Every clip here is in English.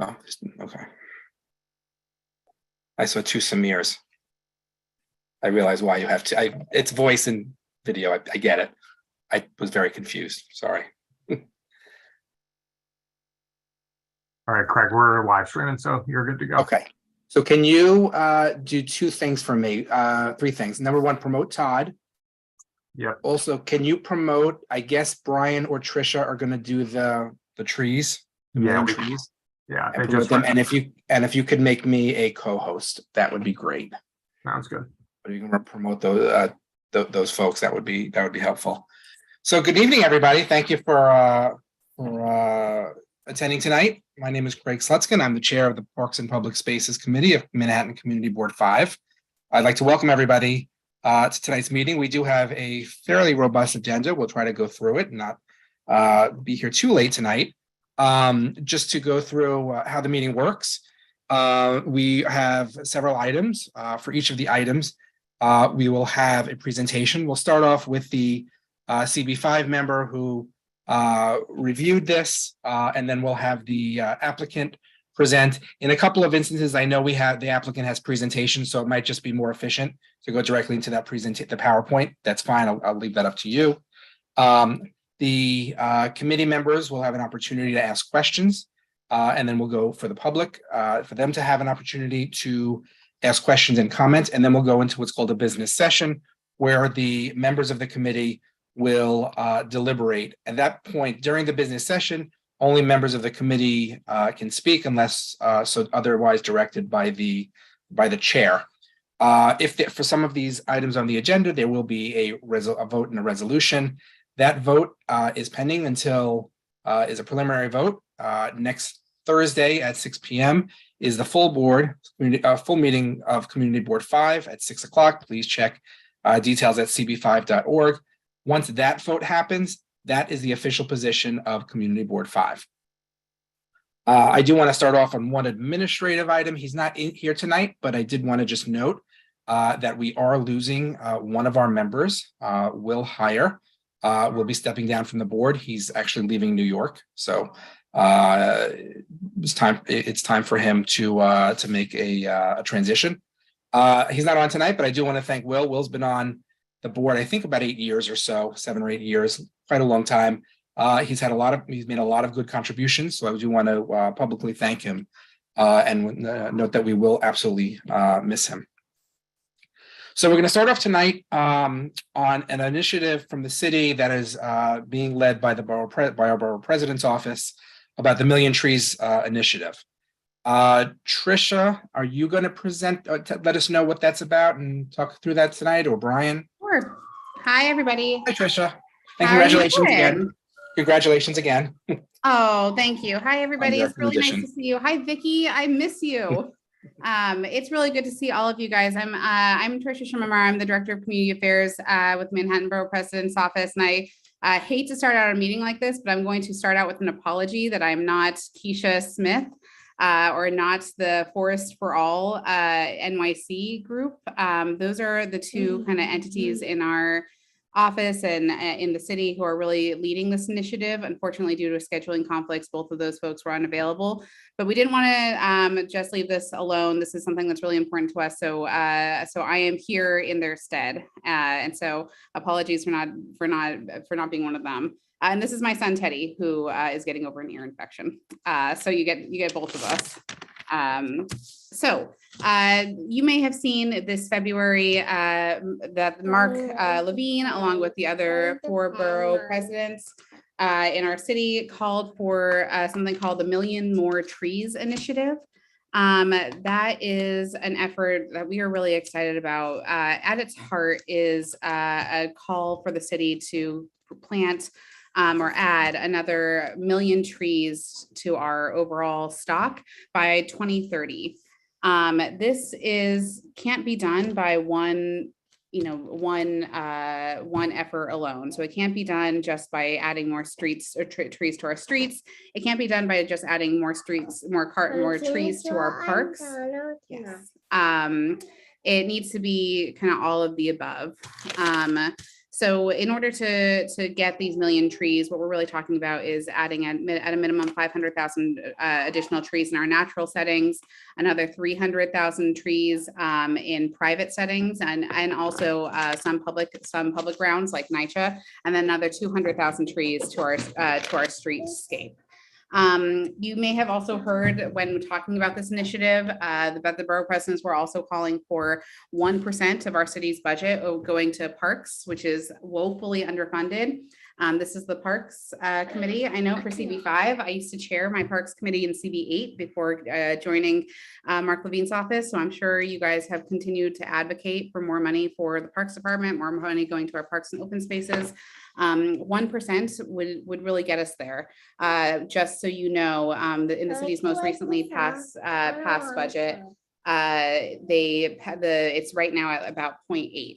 Oh, okay. I saw two Samirs. I realize why you have to. It's voice and video. I get it. I was very confused. Sorry. All right, Craig, we're live streaming, so you're good to go. Okay. So can you do two things for me? Three things. Number one, promote Todd. Yep. Also, can you promote, I guess Brian or Trisha are going to do the trees, the main trees. Yeah, And promote them. And if you could make me a co-host, that would be great. Sounds good. But you can promote those folks. That would be helpful. So good evening, everybody. Thank you for attending tonight. My name is Craig Slutskin. I'm the chair of the Parks and Public Spaces Committee of Manhattan Community Board 5. I'd like to welcome everybody to tonight's meeting. We do have a fairly robust agenda. We'll try to go through it and not be here too late tonight. Just to go through how the meeting works. We have several items. For each of the items, we will have a presentation. We'll start off with the CB5 member who reviewed this, and then we'll have the applicant present. In a couple of instances, I know the applicant has presentation, so it might just be more efficient to go directly into that the PowerPoint. That's fine. I'll leave that up to you. The committee members will have an opportunity to ask questions, and then we'll go for the public for them to have an opportunity to ask questions and comments, and then we'll go into what's called a business session, where the members of the committee will deliberate. At that point, during the business session, only members of the committee can speak unless so otherwise directed by the chair. For some of these items on the agenda, there will be a vote and a resolution. That vote is pending until is a preliminary vote. Next Thursday at 6 p.m. is the full meeting of Community Board 5 at 6 o'clock. Please check details at cb5.org. Once that vote happens, that is the official position of Community Board 5. I do want to start off on one administrative item. He's not in here tonight, but I did want to just note that we are losing one of our members, Will Heyer. Will be stepping down from the board. He's actually leaving New York, so it's time for him to make a transition. He's not on tonight, but I do want to thank Will. Will's been on the board, I think, about 8 years or so, 7 or 8 years, quite a long time. He's made a lot of good contributions, so I do want to publicly thank him and note that we will absolutely miss him. So we're going to start off tonight on an initiative from the city that is being led by our borough president's office about the Million Trees initiative. Trisha, are you going to present? Let us know what that's about and talk through that tonight, or Brian? Sure. Hi, everybody. Hi, Trisha. And congratulations again. Congratulations again. Oh, thank you. Hi, everybody. It's really nice to see you. Hi, Vicki. I miss you. It's really good to see all of you guys. I'm Trisha Shimamara. I'm the Director of Community Affairs with Manhattan Borough President's Office, and I hate to start out a meeting like this, but I'm going to start out with an apology that I'm not Keisha Smith or not the Forest for All NYC group. Those are the two kind of entities in our office and in the city who are really leading this initiative. Unfortunately, due to scheduling conflicts, both of those folks were unavailable, but we didn't want to just leave this alone. This is something that's really important to us. So I am here in their stead. And so apologies for not being one of them. And this is my son, Teddy, who is getting over an ear infection. So you get both of us. You may have seen this February that Mark Levine, along with the other 4 borough presidents in our city, called for something called the Million More Trees Initiative. That is an effort that we are really excited about. At its heart is a call for the city to plant or add another 1 million trees to our overall stock by 2030. This can't be done by one effort alone. So it can't be done just by adding more streets or trees to our streets. It can't be done by just adding more trees to our parks. Yes. It needs to be kind of all of the above. So in order to get these million trees, what we're really talking about is adding at a minimum 500,000 additional trees in our natural settings, another 300,000 trees in private settings, and also some public grounds like NYCHA, and then another 200,000 trees to our streetscape. You may have also heard when talking about this initiative, that the borough presidents were also calling for 1% of our city's budget going to parks, which is woefully underfunded. This is the Parks Committee. I know for CB5, I used to chair my Parks Committee in CB8 before joining Mark Levine's office. So I'm sure you guys have continued to advocate for more money for the Parks Department, more money going to our parks and open spaces. 1% would really get us there. Just so you know, in the city's most recently passed budget, it's right now at about 0.8.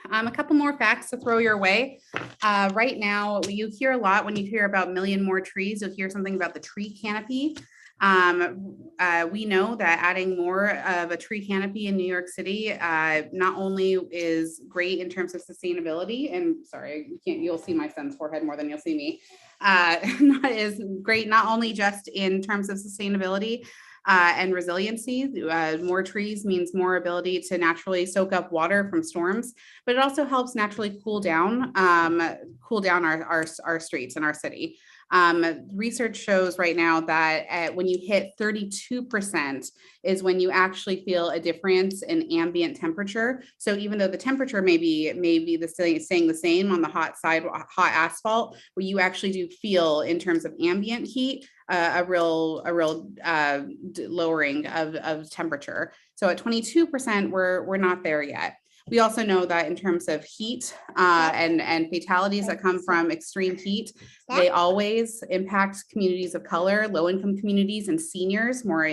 A couple more facts to throw your way. Right now, you hear a lot when you hear about million more trees, you'll hear something about the tree canopy. We know that adding more of a tree canopy in New York City not only is great in terms of sustainability, and sorry, you'll see my son's forehead more than you'll see me, is great not only just in terms of sustainability, and resiliency. More trees means more ability to naturally soak up water from storms, but it also helps naturally cool down our streets in our city. Research shows right now that when you hit 32% is when you actually feel a difference in ambient temperature. So even though the temperature may be staying the same on the hot asphalt, what you actually do feel in terms of ambient heat, a real lowering of temperature. So at 22%, we're not there yet. We also know that in terms of heat and fatalities that come from extreme heat, they always impact communities of color, low-income communities, and seniors more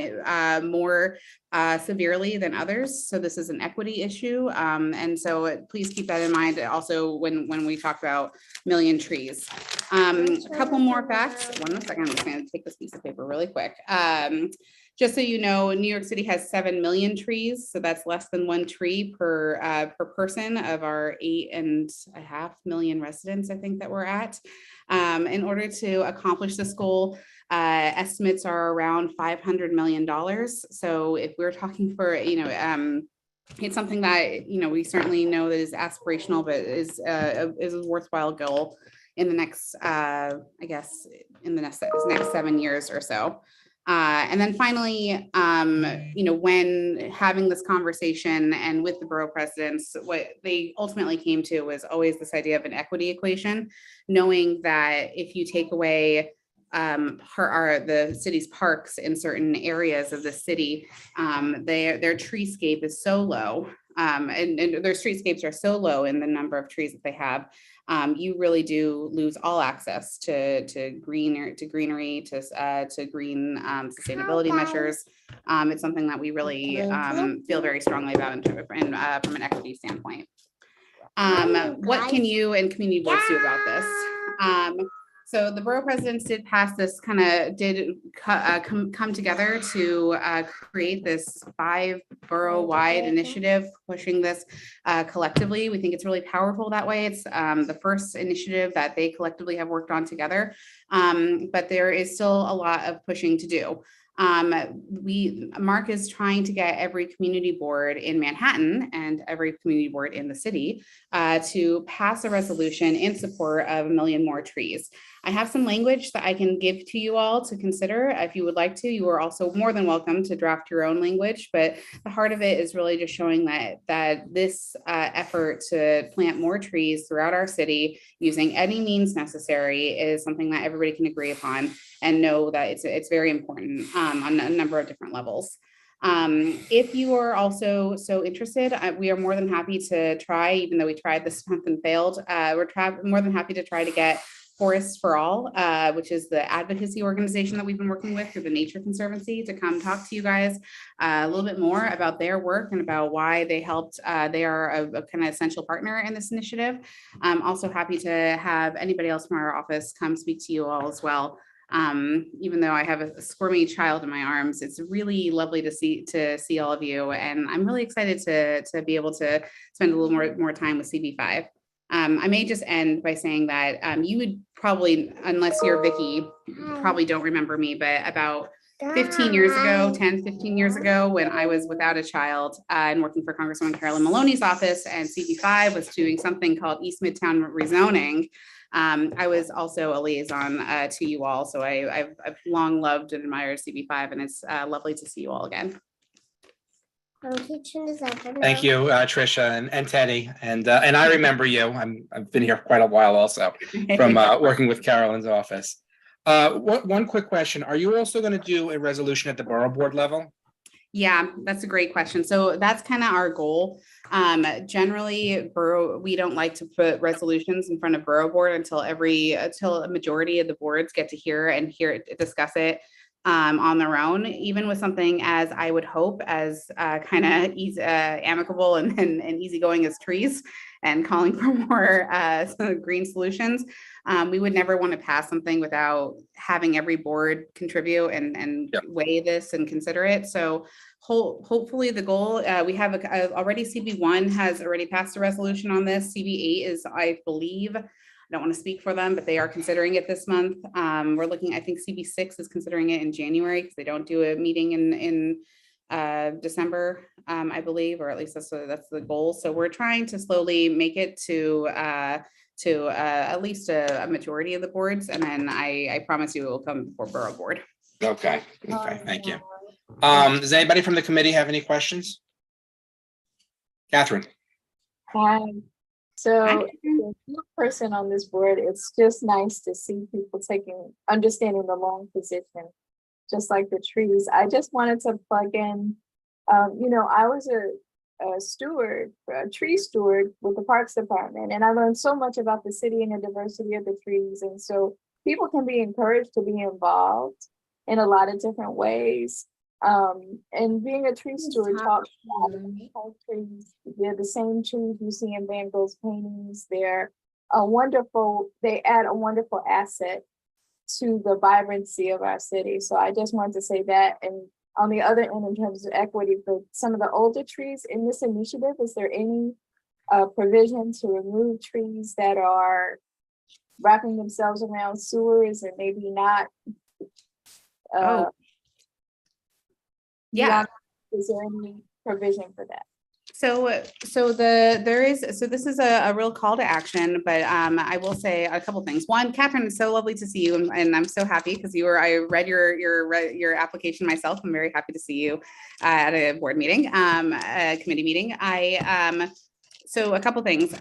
severely than others. So this is an equity issue. And so please keep that in mind also when we talk about million trees. A couple more facts. One second, I'm just going to take this piece of paper really quick. Just so you know, New York City has 7 million trees, so that's less than 1 tree per person of our 8.5 million residents, I think that we're at. In order to accomplish this goal, estimates are around $500 million. So if we're talking for, it's something that, we certainly know that is aspirational, but is a worthwhile goal in the next, in the next 7 years or so. And then finally, when having this conversation and with the borough presidents, what they ultimately came to was always this idea of an equity equation, knowing that if you take away the city's parks in certain areas of the city, their treescape is so low, and their streetscapes are so low in the number of trees that they have. You really do lose all access to greenery, to green sustainability measures. It's something that we really feel very strongly about from an equity standpoint. What can you and community boards do about this? So the borough presidents did pass this, come together to create this 5 borough-wide initiative, pushing this collectively. We think it's really powerful that way. It's the first initiative that they collectively have worked on together, but there is still a lot of pushing to do. Mark is trying to get every community board in Manhattan and every community board in the city to pass a resolution in support of 1 million more trees. I have some language that I can give to you all to consider. If you would like to, you are also more than welcome to draft your own language, but the heart of it is really just showing that this effort to plant more trees throughout our city using any means necessary is something that everybody can agree upon and know that it's very important on a number of different levels. If you are also so interested, we are more than happy to try, even though we tried this month and failed, we're more than happy to try to get Forests for All, which is the advocacy organization that we've been working with through the Nature Conservancy, to come talk to you guys a little bit more about their work and about why they helped. They are a kind of essential partner in this initiative. I'm also happy to have anybody else from our office come speak to you all as well. Even though I have a squirmy child in my arms, it's really lovely to see all of you, and I'm really excited to be able to spend a little more time with CB5. I may just end by saying that you would probably, unless you're Vicky, probably don't remember me, but about 15 years ago, 10, 15 years ago, when I was without a child and working for Congresswoman Carolyn Maloney's office, and CB5 was doing something called East Midtown rezoning. I was also a liaison to you all. So I've long loved and admired CB5, and it's lovely to see you all again. Thank you, Tricia and Teddy. And I remember you. I've been here quite a while also from working with Carolyn's office. One quick question. Are you also going to do a resolution at the borough board level? Yeah, that's a great question. So that's kind of our goal. Generally, we don't like to put resolutions in front of borough board until a majority of the boards get to discuss it on their own, even with something as I would hope as kind of amicable and easygoing as trees and calling for more green solutions. We would never want to pass something without having every board contribute and weigh this and consider it. So hopefully the goal, we have already CB1 has already passed a resolution on this. CB8 is, I believe, I don't want to speak for them, but they are considering it this month. We're looking, I think CB6 is considering it in January because they don't do a meeting in December, I believe, or at least that's the goal. So we're trying to slowly make it to at least a majority of the boards, and then I promise you it will come before borough board. Okay, thank you. Does anybody from the committee have any questions? Catherine. Hi. So, as a new person on this board, it's just nice to see people understanding the long position, just like the trees. I just wanted to plug in, I was a tree steward with the Parks Department, and I learned so much about the city and the diversity of the trees. And so people can be encouraged to be involved in a lot of different ways. And being a tree steward talks about trees. They're the same trees you see in Van Gogh's paintings. They add a wonderful asset to the vibrancy of our city. So I just wanted to say that. And on the other end, in terms of equity for some of the older trees in this initiative, is there any provision to remove trees that are wrapping themselves around sewers and maybe not? Yeah. Is there any provision for that? So this is a real call to action, but I will say a couple things. One, Catherine, it's so lovely to see you, and I'm so happy because I read your application myself. I'm very happy to see you at a board meeting, a committee meeting. So a couple things.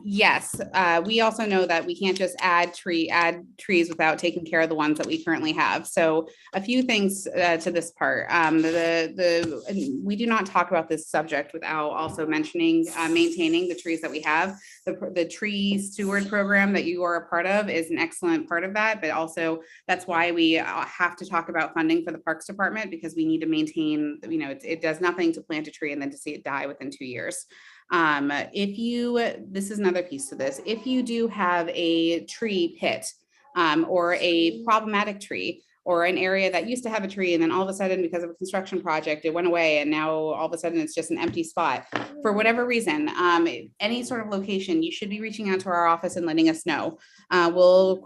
Yes, we also know that we can't just add trees without taking care of the ones that we currently have. So a few things to this part. We do not talk about this subject without also mentioning maintaining the trees that we have. The tree steward program that you are a part of is an excellent part of that, but also that's why we have to talk about funding for the Parks Department, because we need to maintain, it does nothing to plant a tree and then to see it die within 2 years. This is another piece to this. If you do have a tree pit, or a problematic tree, or an area that used to have a tree and then all of a sudden, because of a construction project, it went away and now all of a sudden it's just an empty spot for whatever reason, any sort of location, you should be reaching out to our office and letting us know. We'll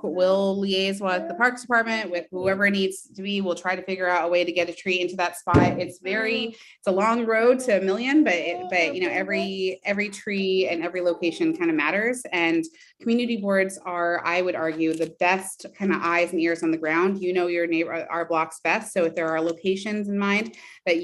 liaise with the Parks Department, with whoever it needs to be. We'll try to figure out a way to get a tree into that spot. It's a long road to a million, but every tree and every location kind of matters. And community boards are, I would argue, the best kind of eyes and ears on the ground. Your neighbor, our blocks best. So if there are locations in mind that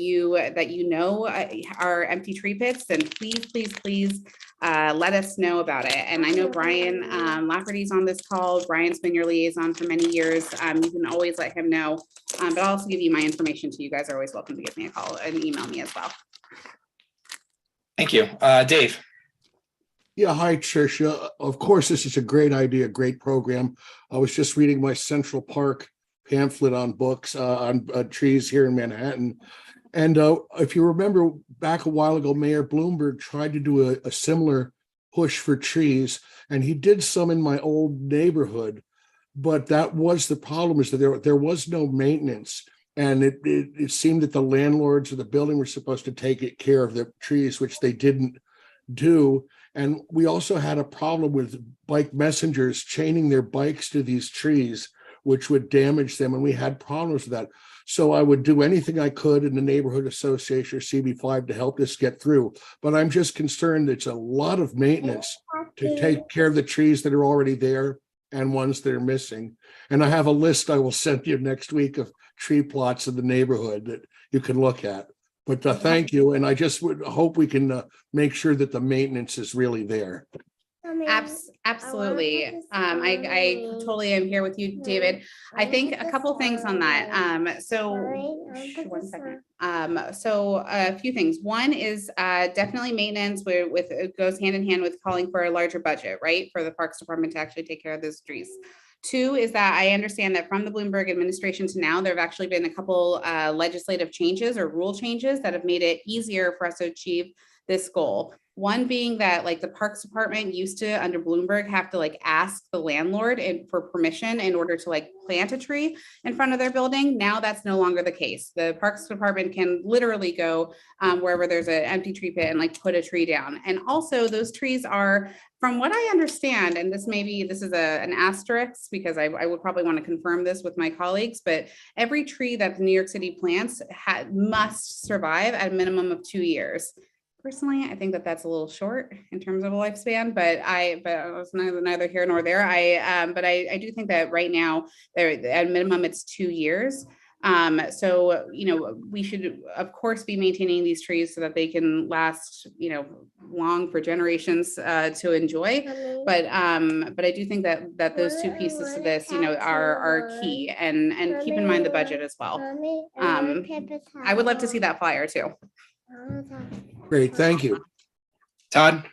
are empty tree pits, then please let us know about it. And I know Brian Lafferty's on this call. Brian's been your liaison for many years. You can always let him know, but I'll also give you my information too. You guys are always welcome to give me a call and email me as well. Thank you. Dave. Yeah, hi, Tricia. Of course, this is a great idea, great program. I was just reading my Central Park pamphlet on books on trees here in Manhattan. And if you remember back a while ago, Mayor Bloomberg tried to do a similar push for trees, and he did some in my old neighborhood. But that was the problem, is that there was no maintenance. And it seemed that the landlords of the building were supposed to take care of the trees, which they didn't do. And we also had a problem with bike messengers chaining their bikes to these trees, which would damage them. And we had problems with that. So I would do anything I could in the neighborhood association or CB5 to help this get through. But I'm just concerned it's a lot of maintenance to take care of the trees that are already there and ones that are missing. And I have a list I will send you next week of tree plots in the neighborhood that you can look at. But thank you. And I just would hope we can make sure that the maintenance is really there. Absolutely. I totally am here with you, David. I think a couple things on that. So one second. So a few things. One is definitely maintenance where it goes hand in hand with calling for a larger budget, right? For the Parks Department to actually take care of those trees. Two is that I understand that from the Bloomberg administration to now, there have actually been a couple legislative changes or rule changes that have made it easier for us to achieve this goal. One being that like the Parks Department used to under Bloomberg have to like ask the landlord for permission in order to like plant a tree in front of their building. Now that's no longer the case. The Parks Department can literally go wherever there's an empty tree pit and like put a tree down. And also those trees are, from what I understand, and this is an asterisk because I would probably want to confirm this with my colleagues, but every tree that New York City plants must survive at a minimum of 2 years. Personally, I think that that's a little short in terms of a lifespan, but it's neither here nor there. But I do think that right now, at minimum, it's 2 years. So, we should, of course, be maintaining these trees so that they can last, long for generations to enjoy. But I do think that those two pieces to this, are key, and keep in mind the budget as well. I would love to see that flyer too. Great, thank you. Todd?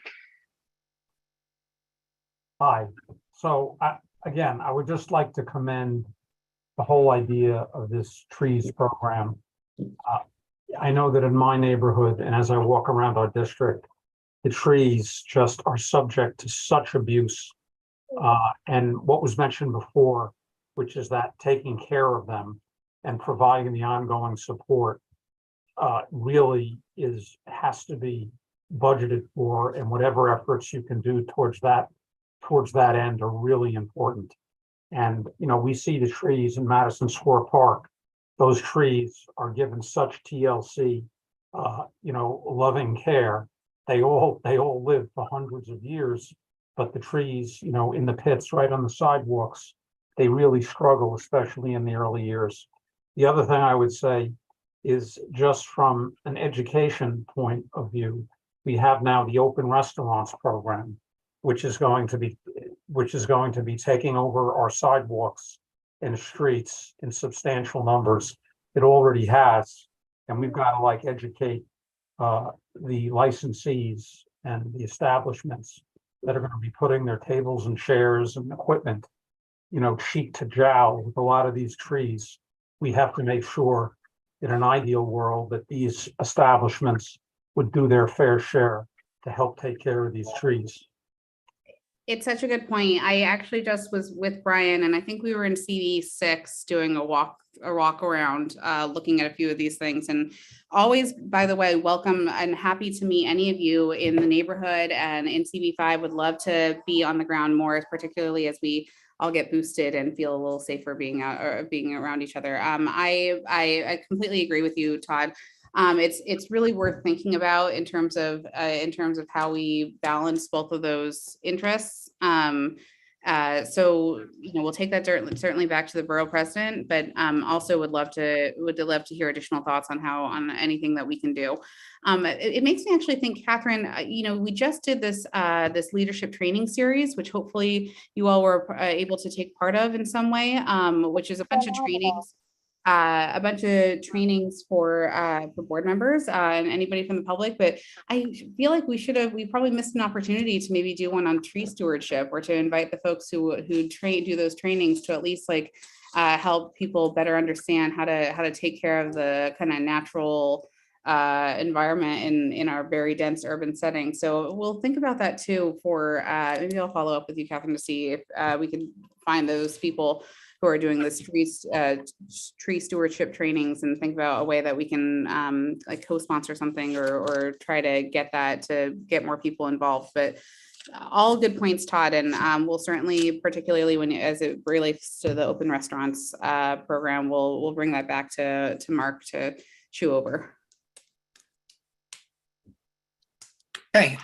Hi. So again, I would just like to commend the whole idea of this trees program. I know that in my neighborhood, and as I walk around our district, the trees just are subject to such abuse. And what was mentioned before, which is that taking care of them and providing the ongoing support really has to be budgeted for, and whatever efforts you can do towards that end are really important. And we see the trees in Madison Square Park. Those trees are given such TLC, loving care. They all live for hundreds of years, but the trees, in the pits right on the sidewalks, they really struggle, especially in the early years. The other thing I would say is just from an education point of view, we have now the open restaurants program, which is going to be taking over our sidewalks and streets in substantial numbers. It already has, and we've got to educate the licensees and the establishments that are going to be putting their tables and chairs and equipment, cheek to jowl with a lot of these trees. We have to make sure, in an ideal world, that these establishments would do their fair share to help take care of these trees. It's such a good point. I actually just was with Brian, and I think we were in CD6 doing a walk around, looking at a few of these things. And always, by the way, welcome and happy to meet any of you in the neighborhood and in CB5. Would love to be on the ground more, particularly as we all get boosted and feel a little safer being out or being around each other. I completely agree with you, Todd. It's really worth thinking about in terms of how we balance both of those interests. So we'll take that certainly back to the borough president, but also would love to hear additional thoughts on anything that we can do. It makes me actually think, Catherine, we just did this leadership training series, which hopefully you all were able to take part of in some way, which is a bunch of trainings for board members and anybody from the public. But I feel like we probably missed an opportunity to maybe do one on tree stewardship, or to invite the folks who do those trainings to at least help people better understand how to take care of the kind of natural environment in our very dense urban setting. So we'll think about that too. For maybe I'll follow up with you, Catherine, to see if we can find those people who are doing this tree stewardship trainings and think about a way that we can like co-sponsor something or try to get that to get more people involved. But all good points, Todd, and we'll certainly, particularly as it relates to the open restaurants program, we'll bring that back to Mark to chew over. Okay,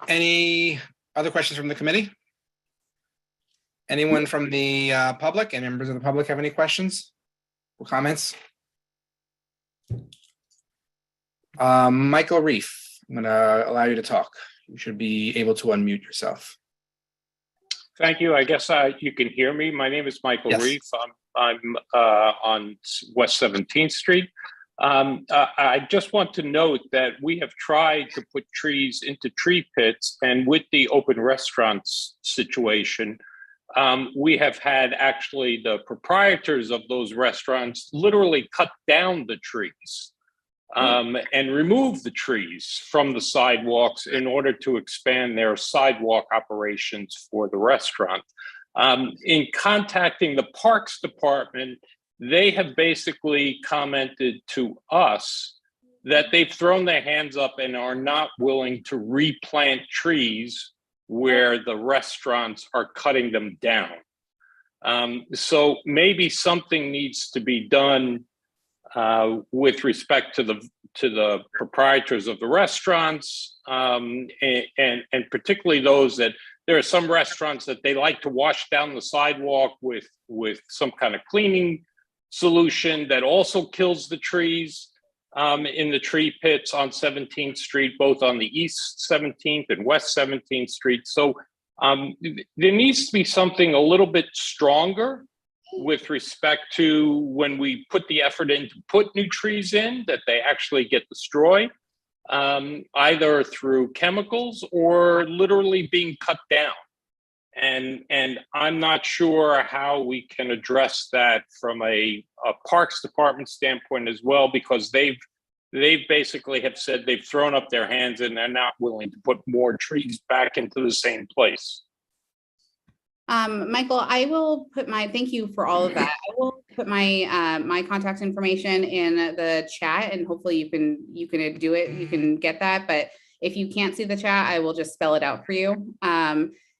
any other questions from the committee? Anyone from the public and members of the public have any questions or comments? Michael Reef, I'm gonna allow you to talk. You should be able to unmute yourself. Thank you. I guess you can hear me. My name is Michael Yes. Reef. I'm on West 17th Street. I just want to note that we have tried to put trees into tree pits, and with the open restaurants situation, we have had actually the proprietors of those restaurants literally cut down the trees and remove the trees from the sidewalks in order to expand their sidewalk operations for the restaurant. In contacting the Parks Department, they have basically commented to us that they've thrown their hands up and are not willing to replant trees where the restaurants are cutting them down. So maybe something needs to be done with respect to the proprietors of the restaurants, and particularly those that there are some restaurants that they like to wash down the sidewalk with some kind of cleaning solution that also kills the trees in the tree pits on 17th Street, both on the East 17th and West 17th Street. So there needs to be something a little bit stronger with respect to when we put the effort in to put new trees in, that they actually get destroyed, either through chemicals or literally being cut down. And I'm not sure how we can address that from a Parks Department standpoint as well, because they've basically have said they've thrown up their hands and they're not willing to put more trees back into the same place. Michael, I will put thank you for all of that. I will put my my contact information in the chat, and hopefully you can do it. You can get that. But if you can't see the chat, I will just spell it out for you.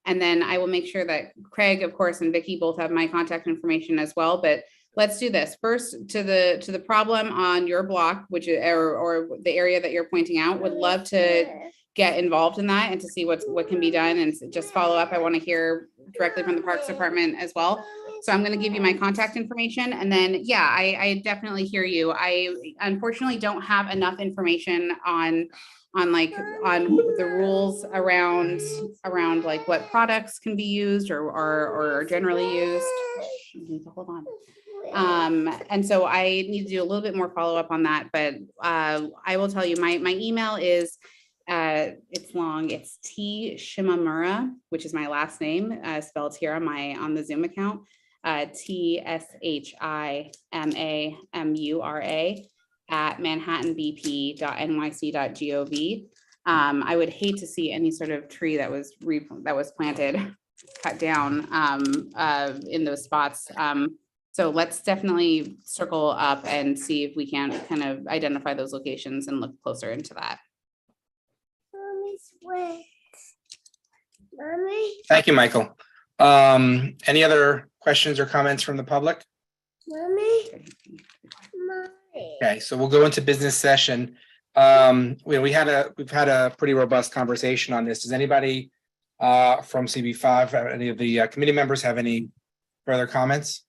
And then I will make sure that Craig, of course, and Vicky both have my contact information as well. But let's do this first to the problem on your block, which is or the area that you're pointing out. Would love to get involved in that and to see what can be done and just follow up. I want to hear directly from the Parks Department as well. So I'm going to give you my contact information, and then yeah, I definitely hear you. I unfortunately don't have enough information on the rules around like what products can be used or are generally used. Hold on. And so I need to do a little bit more follow up on that, but I will tell you my email is it's long. It's T Shimamura, which is my last name, spelled here on the Zoom account. TSHIMAMURA @manhattanbp.nyc.gov. I would hate to see any sort of tree that was planted, cut down in those spots. So let's definitely circle up and see if we can kind of identify those locations and look closer into that. Thank you, Michael. Any other questions or comments from the public? Okay, so we'll go into business session. We've had a pretty robust conversation on this. Does anybody from CB5, any of the committee members have any further comments?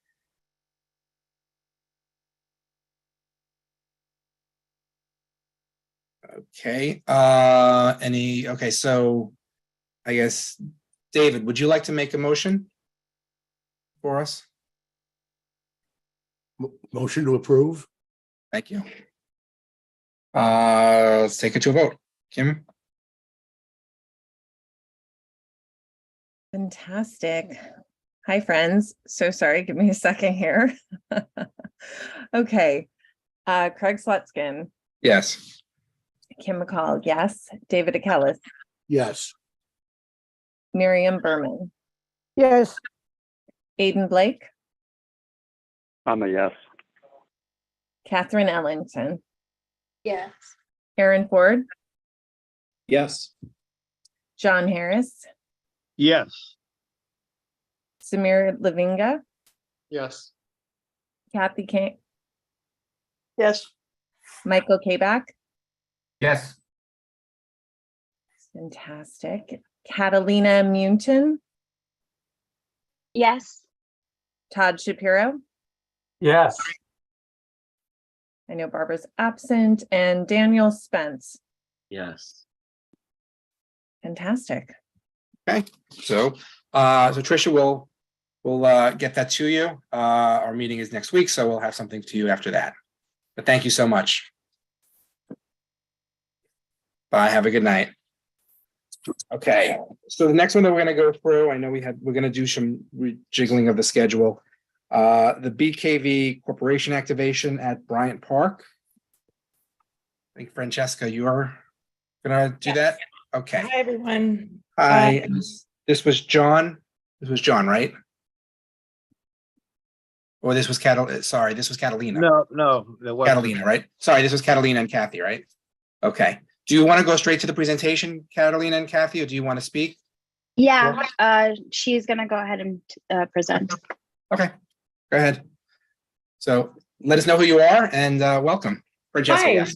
Okay, okay, so I guess, David, would you like to make a motion for us? Motion to approve? Thank you. Let's take it to a vote. Kim? Fantastic. Hi, friends. So sorry, give me a second here. Okay. Craig Slutskin, Yes. Kim McCall, yes. David Akelis, Yes. Miriam Berman, Yes, Aiden Blake, I'm a yes. Catherine Ellington, Yes. Aaron Ford, Yes. John Harris, Yes. Samir Lavinga, Yes. Kathy King, Yes. Michael Kabak. Yes. Fantastic. Catalina Munton, Yes. Todd Shapiro. Yes. I know Barbara's absent, and Daniel Spence. Yes. Fantastic. Okay, so Tricia will get that to you. Our meeting is next week, so we'll have something to you after that. But thank you so much. Bye. Have a good night. Okay, so the next one that we're going to go through, I know we're going to do some rejiggling of the schedule. The BKV Corporation activation at Bryant Park. I think Francesca, you're going to do that. Okay. Hi, everyone. Hi. This was John. This was John, right? Or this was sorry, this was Catalina. No, there wasn't. Catalina, right? Sorry, this was Catalina and Kathy, right? Okay. Do you want to go straight to the presentation, Catalina and Kathy, or do you want to speak? Yeah, she's gonna go ahead and present. Okay, go ahead. So let us know who you are and welcome. Francesca, Hi. yes.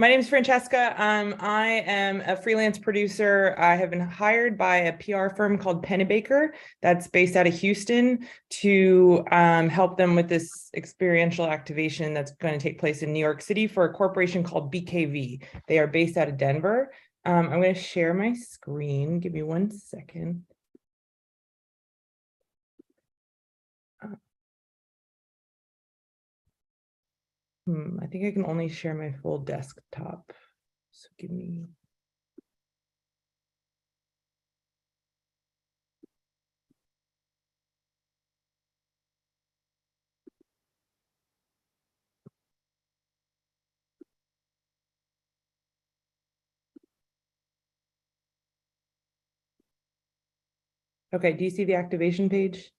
My name is Francesca. I am a freelance producer. I have been hired by a PR firm called Pennebaker that's based out of Houston to help them with this experiential activation that's going to take place in New York City for a corporation called BKV. They are based out of Denver. I'm going to share my screen. Give me 1 second. I think I can only share my full desktop. So give me. Okay, do you see the activation page?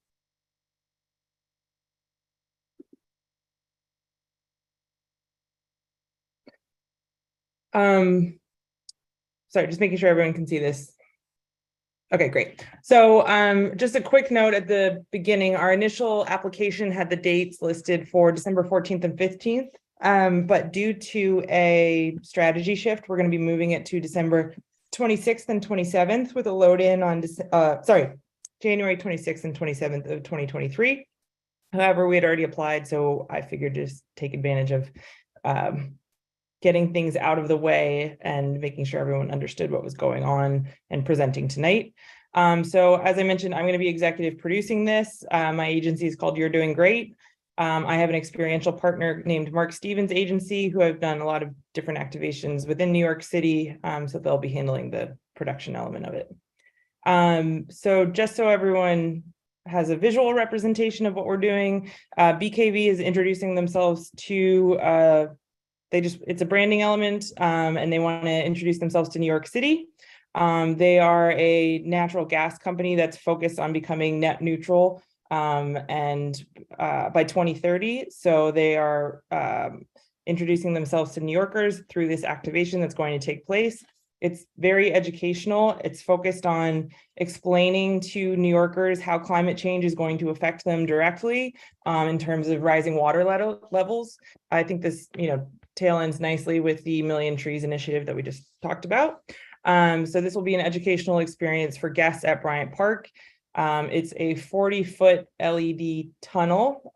Sorry, just making sure everyone can see this. Okay, great. So just a quick note at the beginning, our initial application had the dates listed for December 14th and 15th. But due to a strategy shift, we're going to be moving it to December 26th and 27th with a load in on January 26th and 27th of 2023. However, we had already applied, so I figured just take advantage of getting things out of the way and making sure everyone understood what was going on and presenting tonight. So as I mentioned, I'm going to be executive producing this. My agency is called You're Doing Great. I have an experiential partner named Mark Stevens Agency, who I've done a lot of different activations within New York City. So they'll be handling the production element of it. So just so everyone has a visual representation of what we're doing, BKV is introducing themselves to it's a branding element, and they want to introduce themselves to New York City. They are a natural gas company that's focused on becoming net neutral and by 2030. So they are introducing themselves to New Yorkers through this activation that's going to take place. It's very educational. It's focused on explaining to New Yorkers how climate change is going to affect them directly in terms of rising water levels. I think this, tail ends nicely with the Million Trees initiative that we just talked about. So this will be an educational experience for guests at Bryant Park. It's a 40-foot LED tunnel.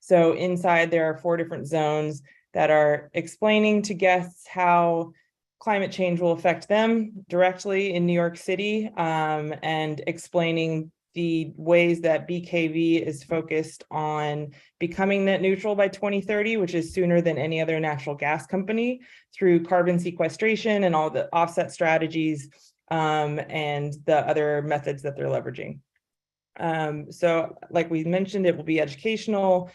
So inside there are 4 different zones that are explaining to guests how climate change will affect them directly in New York City, and explaining the ways that BKV is focused on becoming net neutral by 2030, which is sooner than any other natural gas company, through carbon sequestration and all the offset strategies and the other methods that they're leveraging. So like we mentioned, it will be educational.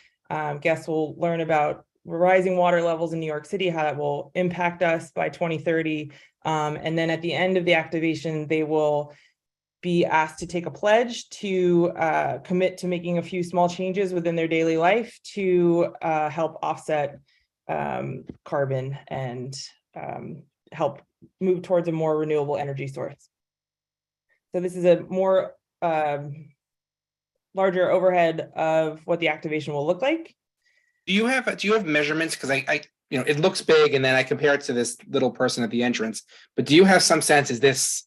Guests will learn about rising water levels in New York City, how that will impact us by 2030. And then at the end of the activation, they will be asked to take a pledge to commit to making a few small changes within their daily life to help offset carbon and help move towards a more renewable energy source. So this is a more larger overhead of what the activation will look like. Do you have measurements? Because I it looks big, and then I compare it to this little person at the entrance. But do you have some sense? Is this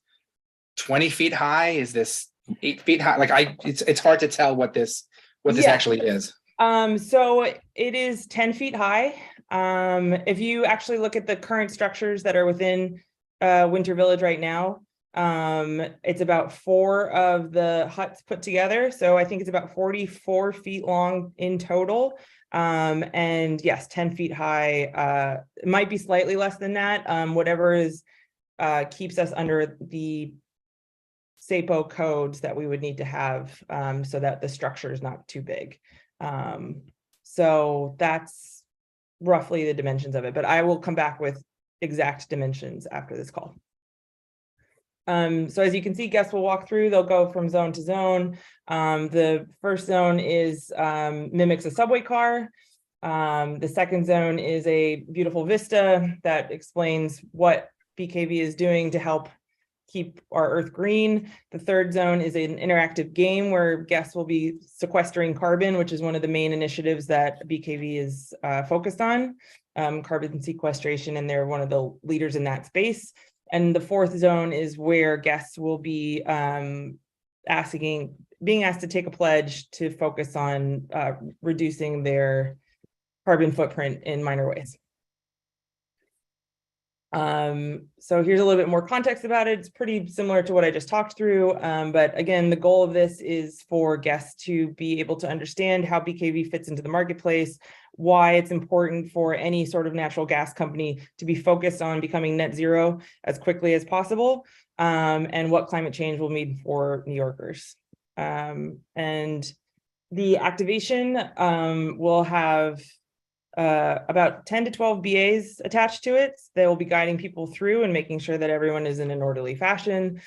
20 feet high? Is this 8 feet high? Like it's hard to tell what this actually is. So it is 10 feet high. If you actually look at the current structures that are within Winter Village right now, it's about 4 of the huts put together. So I think it's about 44 feet long in total. And yes, 10 feet high, it might be slightly less than that. Whatever is keeps us under the SAPO codes that we would need to have so that the structure is not too big. So that's roughly the dimensions of it, but I will come back with exact dimensions after this call. So as you can see, guests will walk through, they'll go from zone to zone. The first zone is mimics a subway car. The second zone is a beautiful vista that explains what BKV is doing to help keep our earth green. The third zone is an interactive game where guests will be sequestering carbon, which is one of the main initiatives that BKV is focused on, carbon sequestration, and they're one of the leaders in that space. And the fourth zone is where guests will be being asked to take a pledge to focus on reducing their carbon footprint in minor ways. So here's a little bit more context about it. It's pretty similar to what I just talked through. But again, the goal of this is for guests to be able to understand how BKV fits into the marketplace, why it's important for any sort of natural gas company to be focused on becoming net zero as quickly as possible, and what climate change will mean for New Yorkers. And the activation will have about 10 to 12 BAs attached to it. They will be guiding people through and making sure that everyone is in an orderly fashion.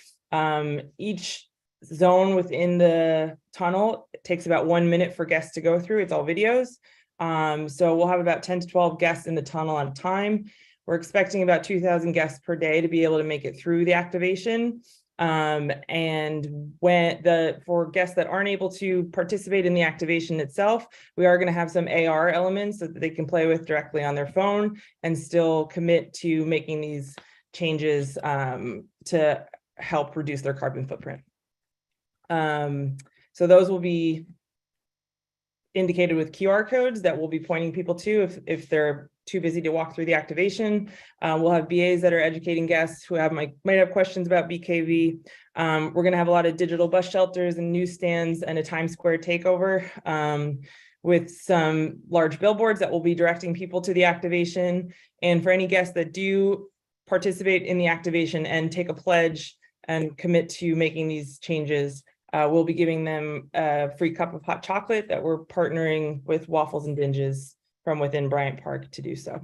Each zone within the tunnel takes about 1 minute for guests to go through. It's all videos. So we'll have about 10 to 12 guests in the tunnel at a time. We're expecting about 2,000 guests per day to be able to make it through the activation. And for guests that aren't able to participate in the activation itself, we are going to have some AR elements that they can play with directly on their phone and still commit to making these changes to help reduce their carbon footprint. So those will be indicated with QR codes that we'll be pointing people to if they're too busy to walk through the activation. We'll have BAs that are educating guests who might have questions about BKV. We're going to have a lot of digital bus shelters and newsstands and a Times Square takeover with some large billboards that will be directing people to the activation. And for any guests that do participate in the activation and take a pledge and commit to making these changes, we'll be giving them a free cup of hot chocolate that we're partnering with Waffles and Binges from within Bryant Park to do so.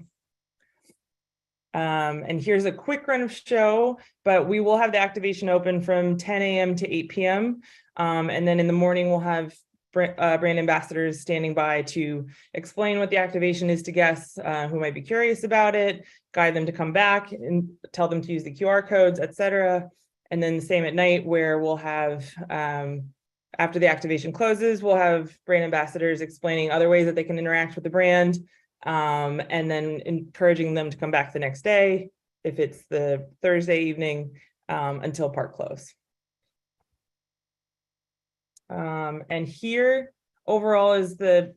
And here's a quick run of show, but we will have the activation open from 10 a.m. to 8 p.m. And then in the morning, we'll have brand ambassadors standing by to explain what the activation is to guests who might be curious about it, guide them to come back and tell them to use the QR codes, etc. And then the same at night, where we'll have, after the activation closes, we'll have brand ambassadors explaining other ways that they can interact with the brand, and then encouraging them to come back the next day, if it's the Thursday evening, until park close. And here, overall, is the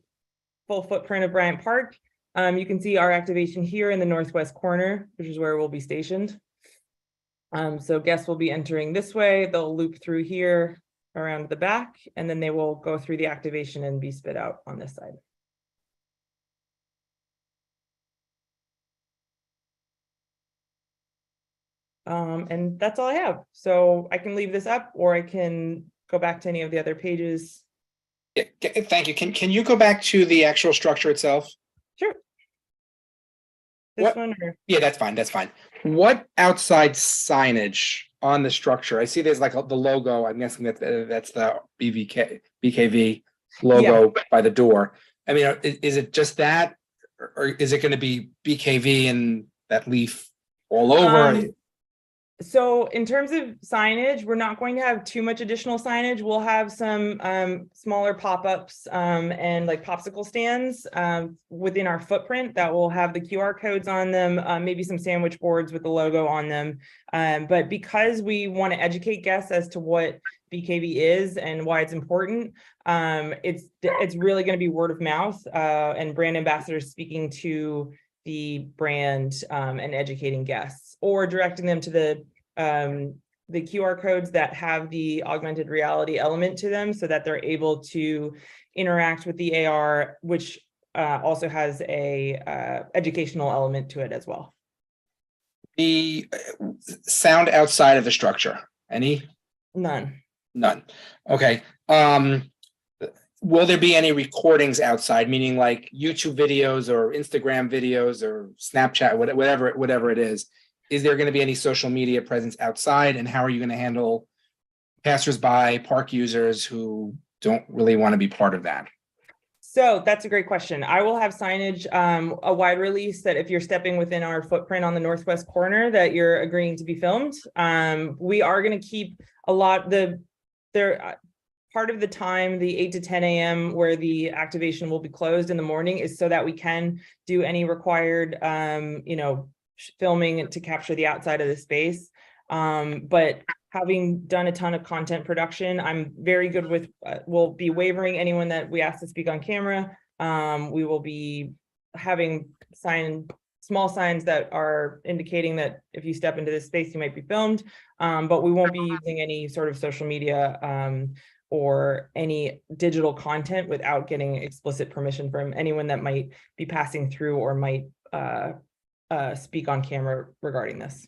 full footprint of Bryant Park. You can see our activation here in the northwest corner, which is where we'll be stationed. So guests will be entering this way. They'll loop through here around the back, and then they will go through the activation and be spit out on this side. And that's all I have. So I can leave this up, or I can go back to any of the other pages. Yeah, thank you. Can you go back to the actual structure itself? Sure. This one? Or? Yeah, that's fine. That's fine. What outside signage on the structure? I see there's like the logo. I'm guessing that's the BKV logo by the door. I mean, is it just that, or is it going to be BKV and that leaf all over? So in terms of signage, we're not going to have too much additional signage. We'll have some smaller pop-ups and like popsicle stands within our footprint that will have the QR codes on them, maybe some sandwich boards with the logo on them. But because we want to educate guests as to what BKV is and why it's important, it's really going to be word of mouth and brand ambassadors speaking to the brand and educating guests, or directing them to the QR codes that have the augmented reality element to them, so that they're able to interact with the AR, which also has a educational element to it as well. The sound outside of the structure, any? None. None. Okay. Will there be any recordings outside, meaning like YouTube videos or Instagram videos or Snapchat, whatever it is? Is there going to be any social media presence outside, and how are you going to handle passersby, park users who don't really want to be part of that? So that's a great question. I will have signage, a wide release that if you're stepping within our footprint on the northwest corner, that you're agreeing to be filmed. We are going to keep a lot part of the time, the 8 to 10 a.m. where the activation will be closed in the morning, is so that we can do any required, filming to capture the outside of the space. But having done a ton of content production, I'm very good with, we'll be waivering anyone that we ask to speak on camera. We will be having small signs that are indicating that if you step into this space, you might be filmed. But we won't be using any sort of social media or any digital content without getting explicit permission from anyone that might be passing through or might speak on camera regarding this.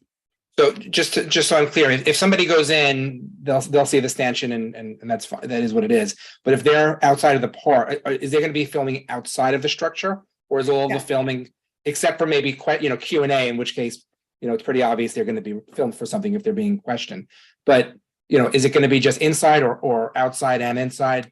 So just so I'm clear, if somebody goes in, they'll see the stanchion and that's fine. That is what it is. But if they're outside of the park, is there going to be filming outside of the structure, or is all the filming, except for maybe Q&A, in which case it's pretty obvious they're going to be filmed for something if they're being questioned. But is it going to be just inside or outside and inside?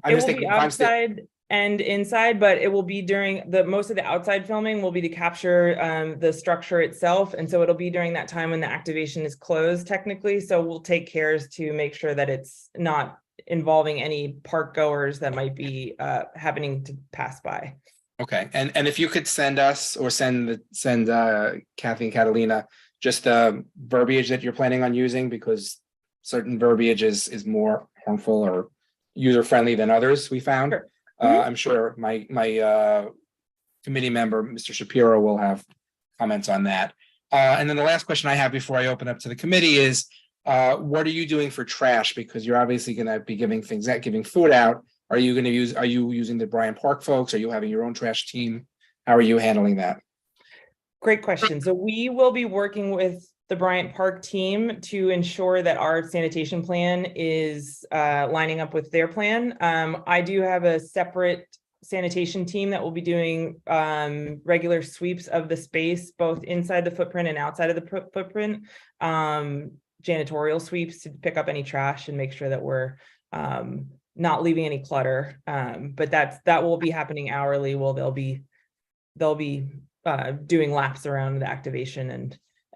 It will be outside and inside, but it will be during most of the outside filming will be to capture the structure itself. And so it'll be during that time when the activation is closed technically. So we'll take cares to make sure that it's not involving any park goers that might be happening to pass by. Okay. And if you could send us or send Kathy and Catalina just the verbiage that you're planning on using, because certain verbiage is more harmful or user-friendly than others, we found. Sure. I'm sure my committee member, Mr. Shapiro, will have comments on that. And then the last question I have before I open up to the committee is, what are you doing for trash? Because you're obviously going to be giving food out. Are you using the Bryant Park folks? Are you having your own trash team? How are you handling that? Great question. So we will be working with the Bryant Park team to ensure that our sanitation plan is lining up with their plan. I do have a separate sanitation team that will be doing regular sweeps of the space, both inside the footprint and outside of the footprint, janitorial sweeps to pick up any trash and make sure that we're not leaving any clutter. But that will be happening hourly. They'll be doing laps around the activation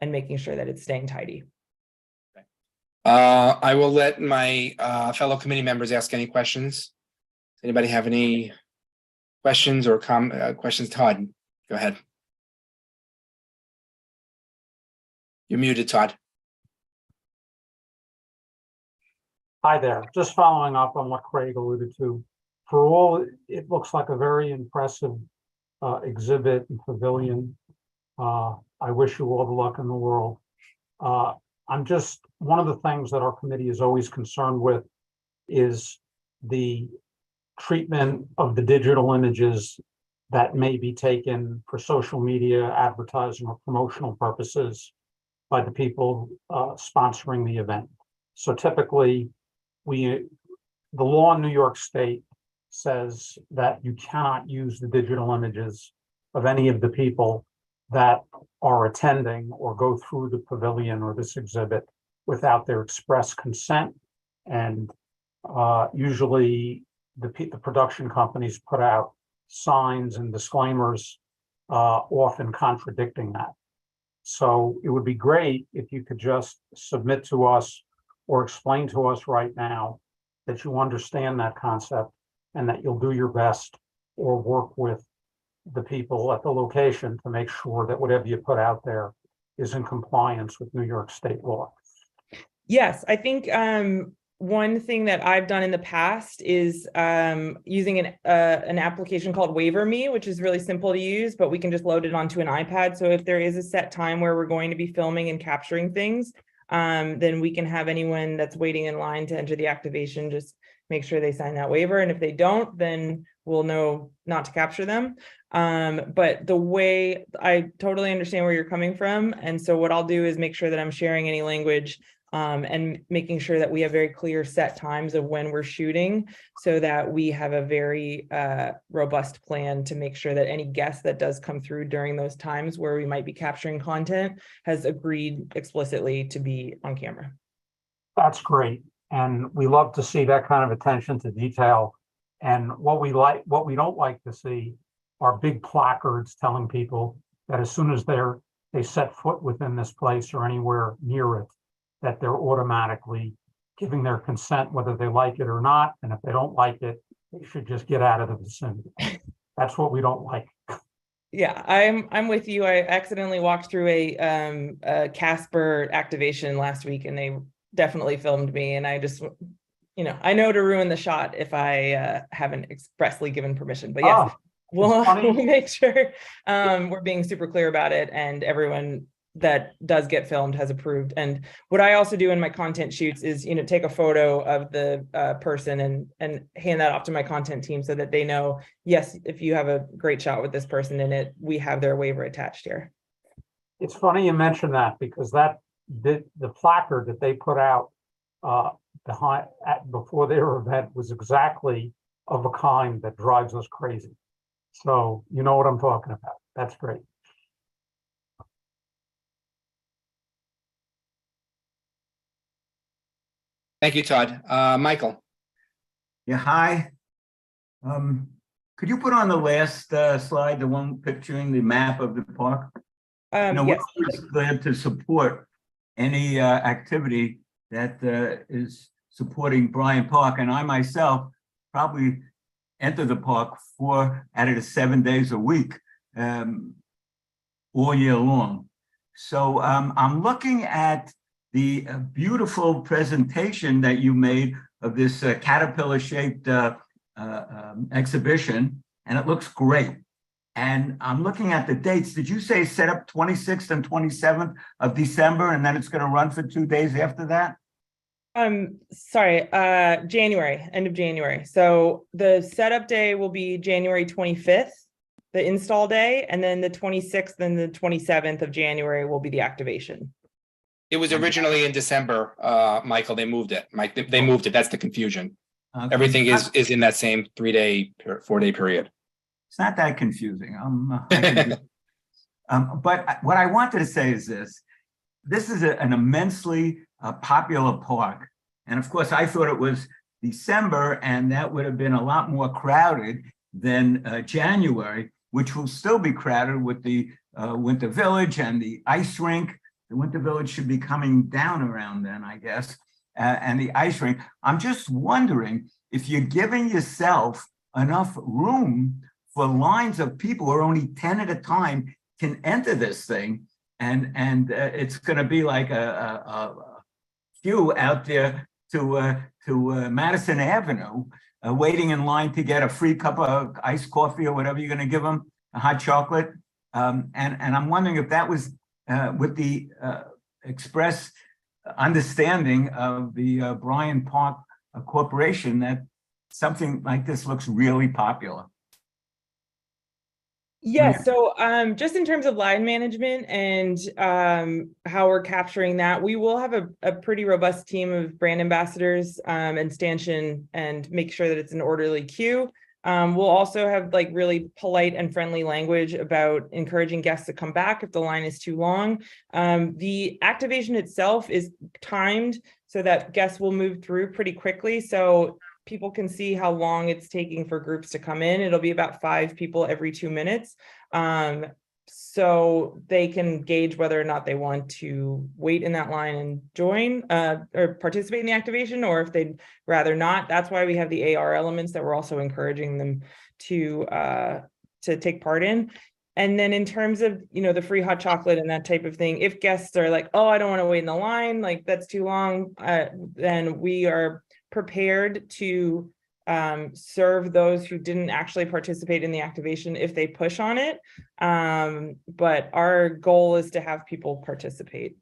and making sure that it's staying tidy. I will let my fellow committee members ask any questions. Anybody have any questions or questions? Todd, go ahead. You're muted, Todd. Hi there. Just following up on what Craig alluded to. For all, it looks like a very impressive exhibit and pavilion. I wish you all the luck in the world. One of the things that our committee is always concerned with is the treatment of the digital images that may be taken for social media, advertising, or promotional purposes by the people sponsoring the event. So typically, the law in New York State says that you cannot use the digital images of any of the people that are attending or go through the pavilion or this exhibit without their express consent. And usually the production companies put out signs and disclaimers often contradicting that. So it would be great if you could just submit to us or explain to us right now that you understand that concept and that you'll do your best or work with the people at the location to make sure that whatever you put out there is in compliance with New York state law. Yes, I think one thing that I've done in the past is using an application called Waiver Me, which is really simple to use, but we can just load it onto an iPad. So if there is a set time where we're going to be filming and capturing things, then we can have anyone that's waiting in line to enter the activation just make sure they sign that waiver. And if they don't, then we'll know not to capture them. But the way I totally understand where you're coming from. And so what I'll do is make sure that I'm sharing any language and making sure that we have very clear set times of when we're shooting so that we have a very robust plan to make sure that any guest that does come through during those times where we might be capturing content has agreed explicitly to be on camera. That's great. And we love to see that kind of attention to detail. And what we don't like to see are big placards telling people that as soon as they set foot within this place or anywhere near it, that they're automatically giving their consent, whether they like it or not. And if they don't like it, they should just get out of the vicinity. That's what we don't like. Yeah, I'm with you. I accidentally walked through a Casper activation last week and they definitely filmed me. And I just, I know to ruin the shot if I haven't expressly given permission, but yes, we'll make sure we're being super clear about it and everyone that does get filmed has approved. And what I also do in my content shoots is, take a photo of the person and hand that off to my content team so that they know, yes, if you have a great shot with this person in it, we have their waiver attached here. It's funny you mention that because the placard that they put out before their event was exactly of a kind that drives us crazy. So you know what I'm talking about. That's great. Thank you, Todd. Michael. Yeah, hi. Could you put on the last slide, the one picturing the map of the park? Yes. We're always glad to support any activity that is supporting Bryant Park. And I myself probably enter the park 4 out of the 7 days a week, all year long. So I'm looking at the beautiful presentation that you made of this caterpillar-shaped exhibition, and it looks great. And I'm looking at the dates. Did you say set up 26th and 27th of December, and then it's going to run for 2 days after that? Sorry, January, end of January. So the setup day will be January 25th, the install day, and then the 26th and the 27th of January will be the activation. It was originally in December, Michael. They moved it. They moved it. That's the confusion. Okay. Everything is in that same 4-day period. It's not that confusing. But what I wanted to say is this. This is an immensely popular park. And of course, I thought it was December, and that would have been a lot more crowded than January, which will still be crowded with the Winter Village and the ice rink. The Winter Village should be coming down around then, I guess, and the ice rink. I'm just wondering if you're giving yourself enough room for lines of people who are only 10 at a time can enter this thing, and it's going to be like a queue out there to Madison Avenue, waiting in line to get a free cup of iced coffee or whatever you're going to give them, a hot chocolate, and I'm wondering if that was with the express understanding of the Bryant Park Corporation that something like this looks really popular. Yes, so just in terms of line management and how we're capturing that, we will have a pretty robust team of brand ambassadors and stanchion and make sure that it's an orderly queue. We'll also have like really polite and friendly language about encouraging guests to come back if the line is too long. The activation itself is timed so that guests will move through pretty quickly. So people can see how long it's taking for groups to come in. It'll be about 5 people every 2 minutes. So they can gauge whether or not they want to wait in that line and join or participate in the activation, or if they'd rather not. That's why we have the AR elements that we're also encouraging them to take part in. And then in terms of, the free hot chocolate and that type of thing, if guests are like, oh, I don't want to wait in the line, like that's too long, then we are prepared to serve those who didn't actually participate in the activation if they push on it. But our goal is to have people participate.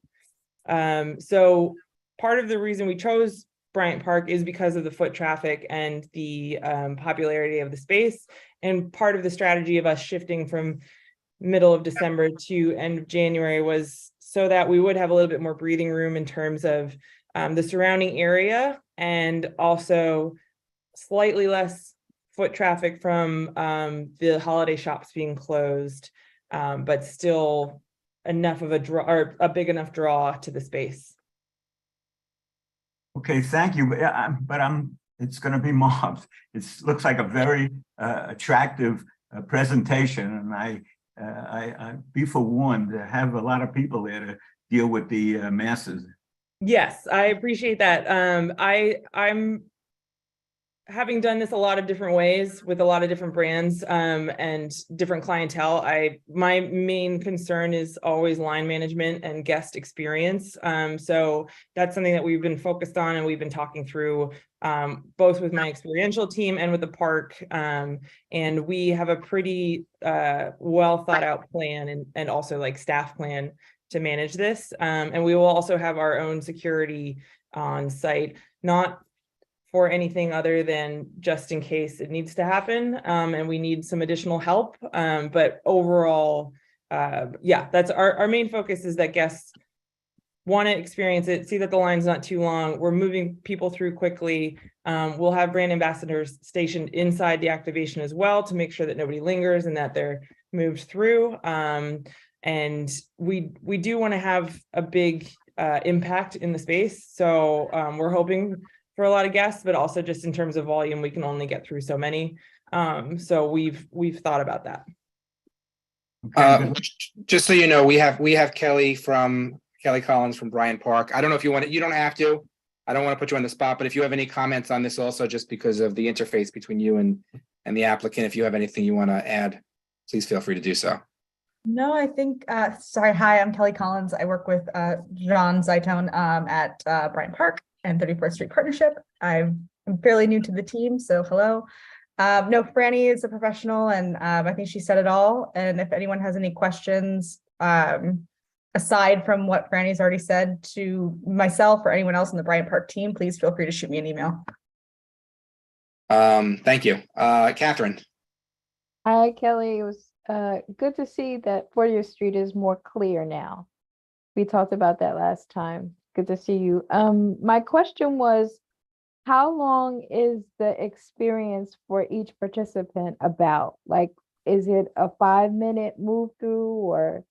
So part of the reason we chose Bryant Park is because of the foot traffic and the popularity of the space. And part of the strategy of us shifting from middle of December to end of January was so that we would have a little bit more breathing room in terms of the surrounding area, and also slightly less foot traffic from the holiday shops being closed, but still enough of a draw, or a big enough draw to the space. Okay, thank you. But it's going to be mobbed. It looks like a very attractive presentation, and I be forewarned to have a lot of people there to deal with the masses. Yes, I appreciate that. I'm having done this a lot of different ways with a lot of different brands and different clientele. My main concern is always line management and guest experience. So that's something that we've been focused on, and we've been talking through both with my experiential team and with the park. And we have a pretty well thought out plan and also like staff plan to manage this. And we will also have our own security on site, not for anything other than just in case it needs to happen, and we need some additional help. But overall, yeah, that's our main focus, is that guests want to experience it, see that the line's not too long. We're moving people through quickly. We'll have brand ambassadors stationed inside the activation as well to make sure that nobody lingers and that they're moved through. And we do want to have a big impact in the space. So we're hoping for a lot of guests, but also just in terms of volume, we can only get through so many. So we've thought about that. Just so you know, we have Kelly Collins from Bryant Park. I don't know if you want to, you don't have to. I don't want to put you on the spot, but if you have any comments on this also, just because of the interface between you and the applicant, if you have anything you want to add, please feel free to do so. No, I think, sorry. Hi, I'm Kelly Collins. I work with John Zaitone at Bryant Park and 34th Street Partnership. I'm fairly new to the team, so hello. No, Franny is a professional, and I think she said it all. And if anyone has any questions, aside from what Franny's already said to myself or anyone else in the Bryant Park team, please feel free to shoot me an email. Thank you. Catherine. Hi, Kelly. It was good to see that 40th Street is more clear now. We talked about that last time. Good to see you. My question was, how long is the experience for each participant about? Like, is it a 5-minute move through or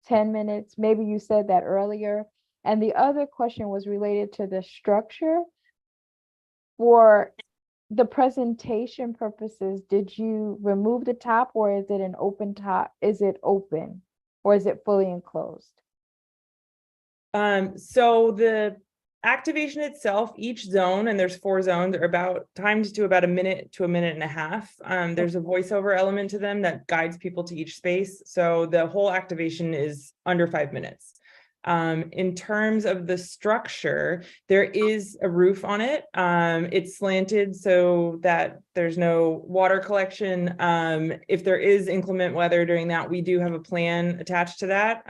10 minutes? Maybe you said that earlier. And the other question was related to the structure. For the presentation purposes, did you remove the top, or is it an open top? Is it open or is it fully enclosed? So the activation itself, each zone, and there's 4 zones, are about timed to about a minute to a minute and a half. There's a voiceover element to them that guides people to each space. So the whole activation is under 5 minutes. In terms of the structure, there is a roof on it. It's slanted so that there's no water collection. If there is inclement weather during that, we do have a plan attached to that.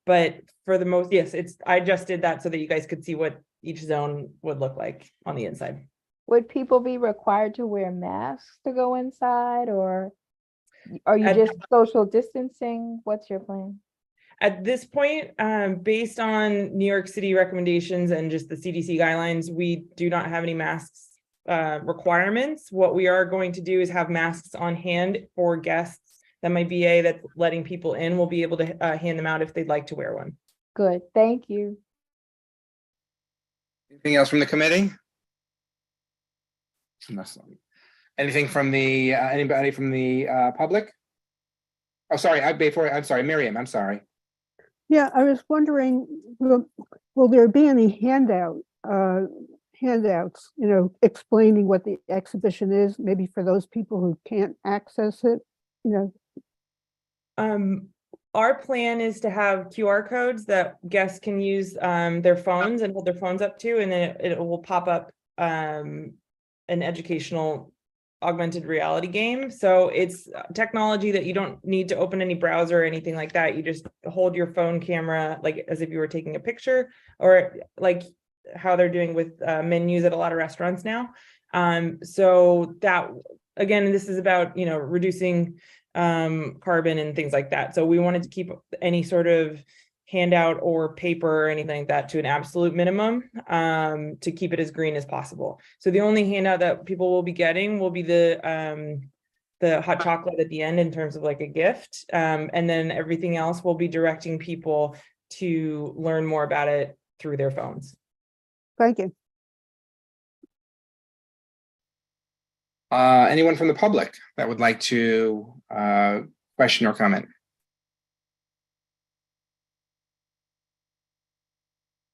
But for the most, yes, I just did that so that you guys could see what each zone would look like on the inside. Would people be required to wear masks to go inside, or are you just social distancing? What's your plan? At this point, based on New York City recommendations and just the CDC guidelines, we do not have any masks requirements. What we are going to do is have masks on hand for guests. That my BA that's letting people in will be able to hand them out if they'd like to wear one. Good, thank you. Anything else from the committee? Anything from the, anybody from the public? Oh, sorry, I'm sorry, Miriam, I'm sorry. Yeah, I was wondering, will there be any handouts, explaining what the exhibition is, maybe for those people who can't access it, Our plan is to have QR codes that guests can use their phones and hold their phones up to, and then it will pop up an educational augmented reality game. So it's technology that you don't need to open any browser or anything like that. You just hold your phone camera like as if you were taking a picture, or like how they're doing with menus at a lot of restaurants now. So that, again, this is about, reducing carbon and things like that. So we wanted to keep any sort of handout or paper or anything like that to an absolute minimum, to keep it as green as possible. So the only handout that people will be getting will be the hot chocolate at the end in terms of like a gift. And then everything else will be directing people to learn more about it through their phones. Thank you. Anyone from the public that would like to question or comment?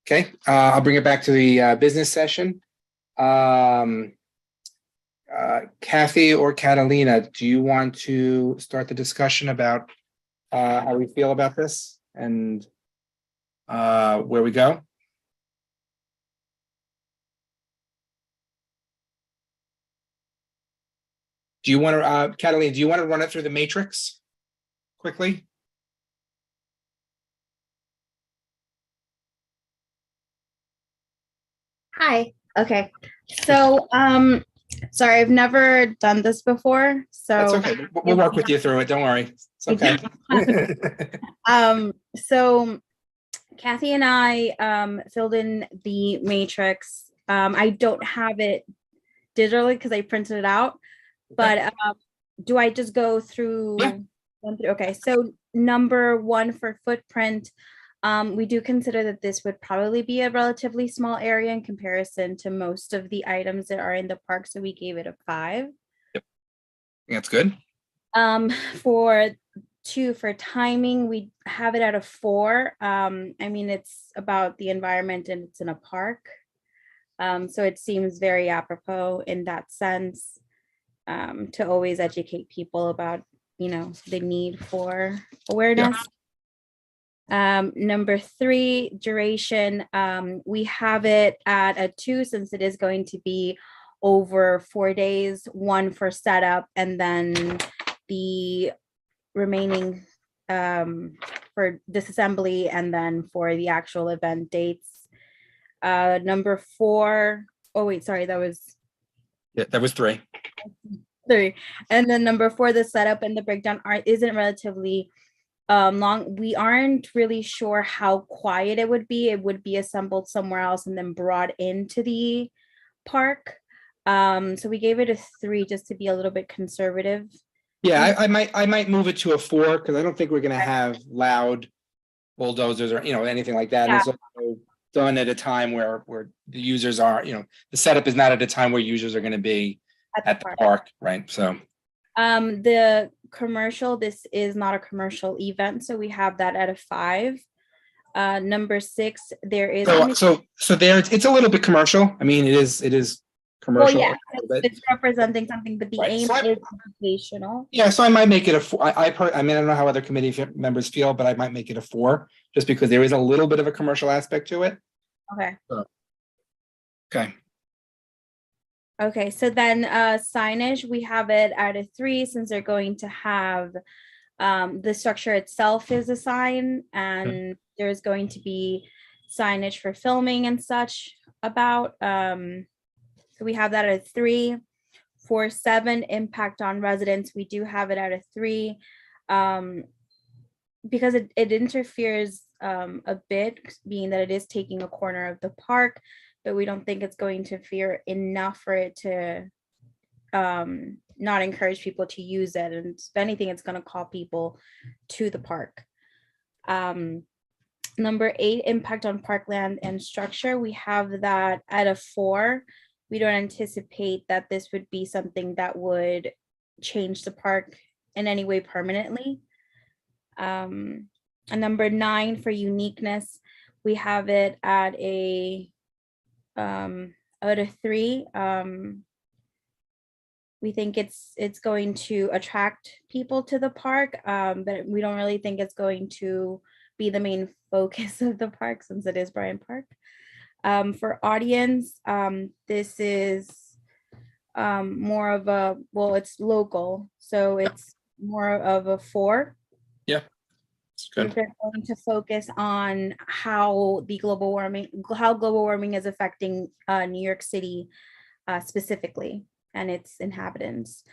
Okay, I'll bring it back to the business session. Kathy or Catalina, do you want to start the discussion about how we feel about this and where we go? Do you want to, Catalina, do you want to run it through the matrix quickly? Hi. Okay. So, sorry, I've never done this before. So That's okay. We'll work with you through it. Don't worry. It's okay. So Kathy and I filled in the matrix. I don't have it digitally because I printed it out, but do I just go through? Yeah. Okay. So number 1 for footprint. We do consider that this would probably be a relatively small area in comparison to most of the items that are in the park. So we gave it a 5. Yep. That's good. For 2 for timing, we have it at a 4. I mean, it's about the environment and it's in a park. So it seems very apropos in that sense, to always educate people about, the need for awareness. Yeah. Number 3, duration, we have it at a 2 since it is going to be over 4 days, 1 for setup, and then the remaining for disassembly, and then for the actual event dates. Number 4, oh wait, sorry, that was 3. 3. And then number 4, the setup and the breakdown isn't relatively long. We aren't really sure how quiet it would be. It would be assembled somewhere else and then brought into the park. So we gave it a 3 just to be a little bit conservative. Yeah, I might move it to a 4 because I don't think we're going to have loud bulldozers or anything like that. Yeah. It's also done at a time where the users are, the setup is not at a time where users are going to be at the park, right? So the commercial, this is not a commercial event, so we have that at a 5. Number 6, there is so there it's a little bit commercial. I mean, it is commercial. Well, yeah, it's representing something, but the aim is educational. Yeah, so I might make it a 4. I mean, I don't know how other committee members feel, but I might make it a 4 just because there is a little bit of a commercial aspect to it. Okay. Okay. Okay, so then signage, we have it at a 3 since they're going to have the structure itself is a sign, and there's going to be signage for filming and such about. So we have that at a 3. For 7, impact on residents, we do have it at a 3 because it interferes a bit, being that it is taking a corner of the park. but we don't think it's going to interfere enough for it to not encourage people to use it. And if anything, it's going to call people to the park. Number 8, impact on parkland and structure. We have that at a 4. We don't anticipate that this would be something that would change the park in any way permanently. And number 9, for uniqueness, we have it at a 3. We think it's going to attract people to the park, but we don't really think it's going to be the main focus of the park since it is Bryant Park. For audience, this is more of a, well, it's local, so it's more of a 4. Yeah, it's good. They're going to focus on how global warming is affecting New York City specifically and its inhabitants.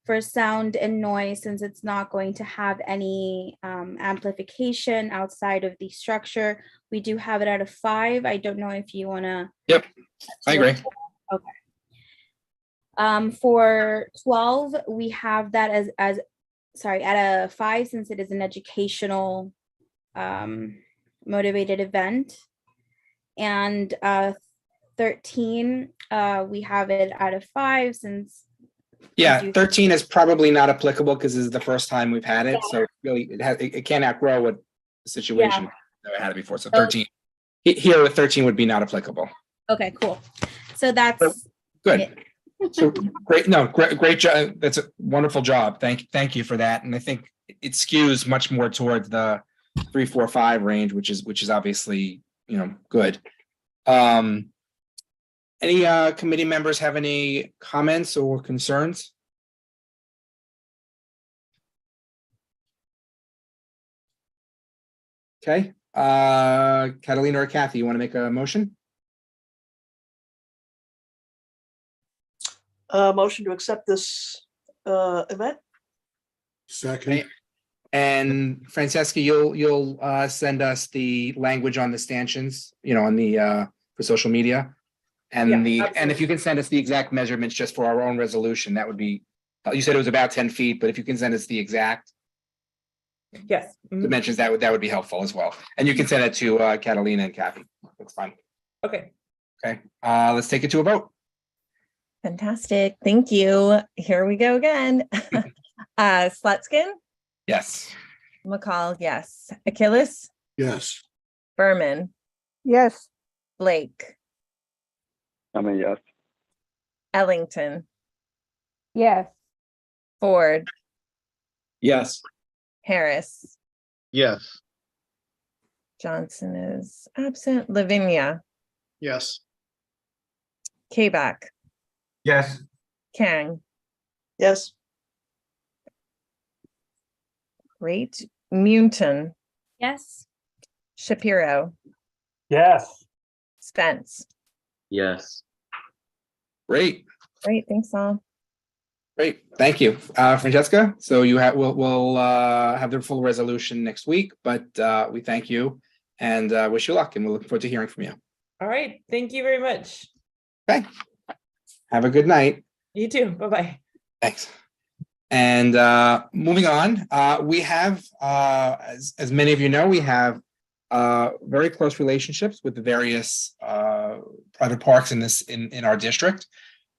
For sound and noise, since it's not going to have any amplification outside of the structure, we do have it at a 5. I don't know if you want to. Yep, I agree. Okay. For 12, we have that at a 5, since it is an educational motivated event. And 13, we have it at a 5 since. Yeah, 13 is probably not applicable because this is the first time we've had it. So really, it can't outgrow what the situation that we had it before. So 13 here with 13 would be not applicable. Okay, cool. So that's good. So great. No, great job. That's a wonderful job. Thank you for that. And I think it skews much more towards the 3, 4, 5 range, which is obviously, good. Any committee members have any comments or concerns? Okay, Catalina or Kathy, you want to make a motion? Motion to accept this event. Second. And Francesca, you'll send us the language on the stanchions, on the for social media. And and if you can send us the exact measurements just for our own resolution, that would be, you said it was about 10 feet, but if you can send us the exact dimensions, that would be helpful as well. And you can send it to Catalina and Kathy. That's fine. Okay. Okay, let's take it to a vote. Fantastic. Thank you. Here we go again. Slutskin, Yes. McCall, yes. Achilles, Yes. Berman, Yes. Blake, I'm a yes. Ellington, Yes. Ford, Yes. Harris, Yes. Johnson is absent. Lavinia, Yes. Kabak, Yes. Kang, Yes. great. Munton, yes. Shapiro, Yes. Spence. Yes. Great. Great. Thanks all. Great, thank you, Francesca. So we'll have the full resolution next week, but we thank you and wish you luck, and we're looking forward to hearing from you. All right. Thank you very much. Okay. Have a good night. You too. Bye-bye. Thanks. And moving on, we have, as many of you know, we have very close relationships with the various private parks in our district.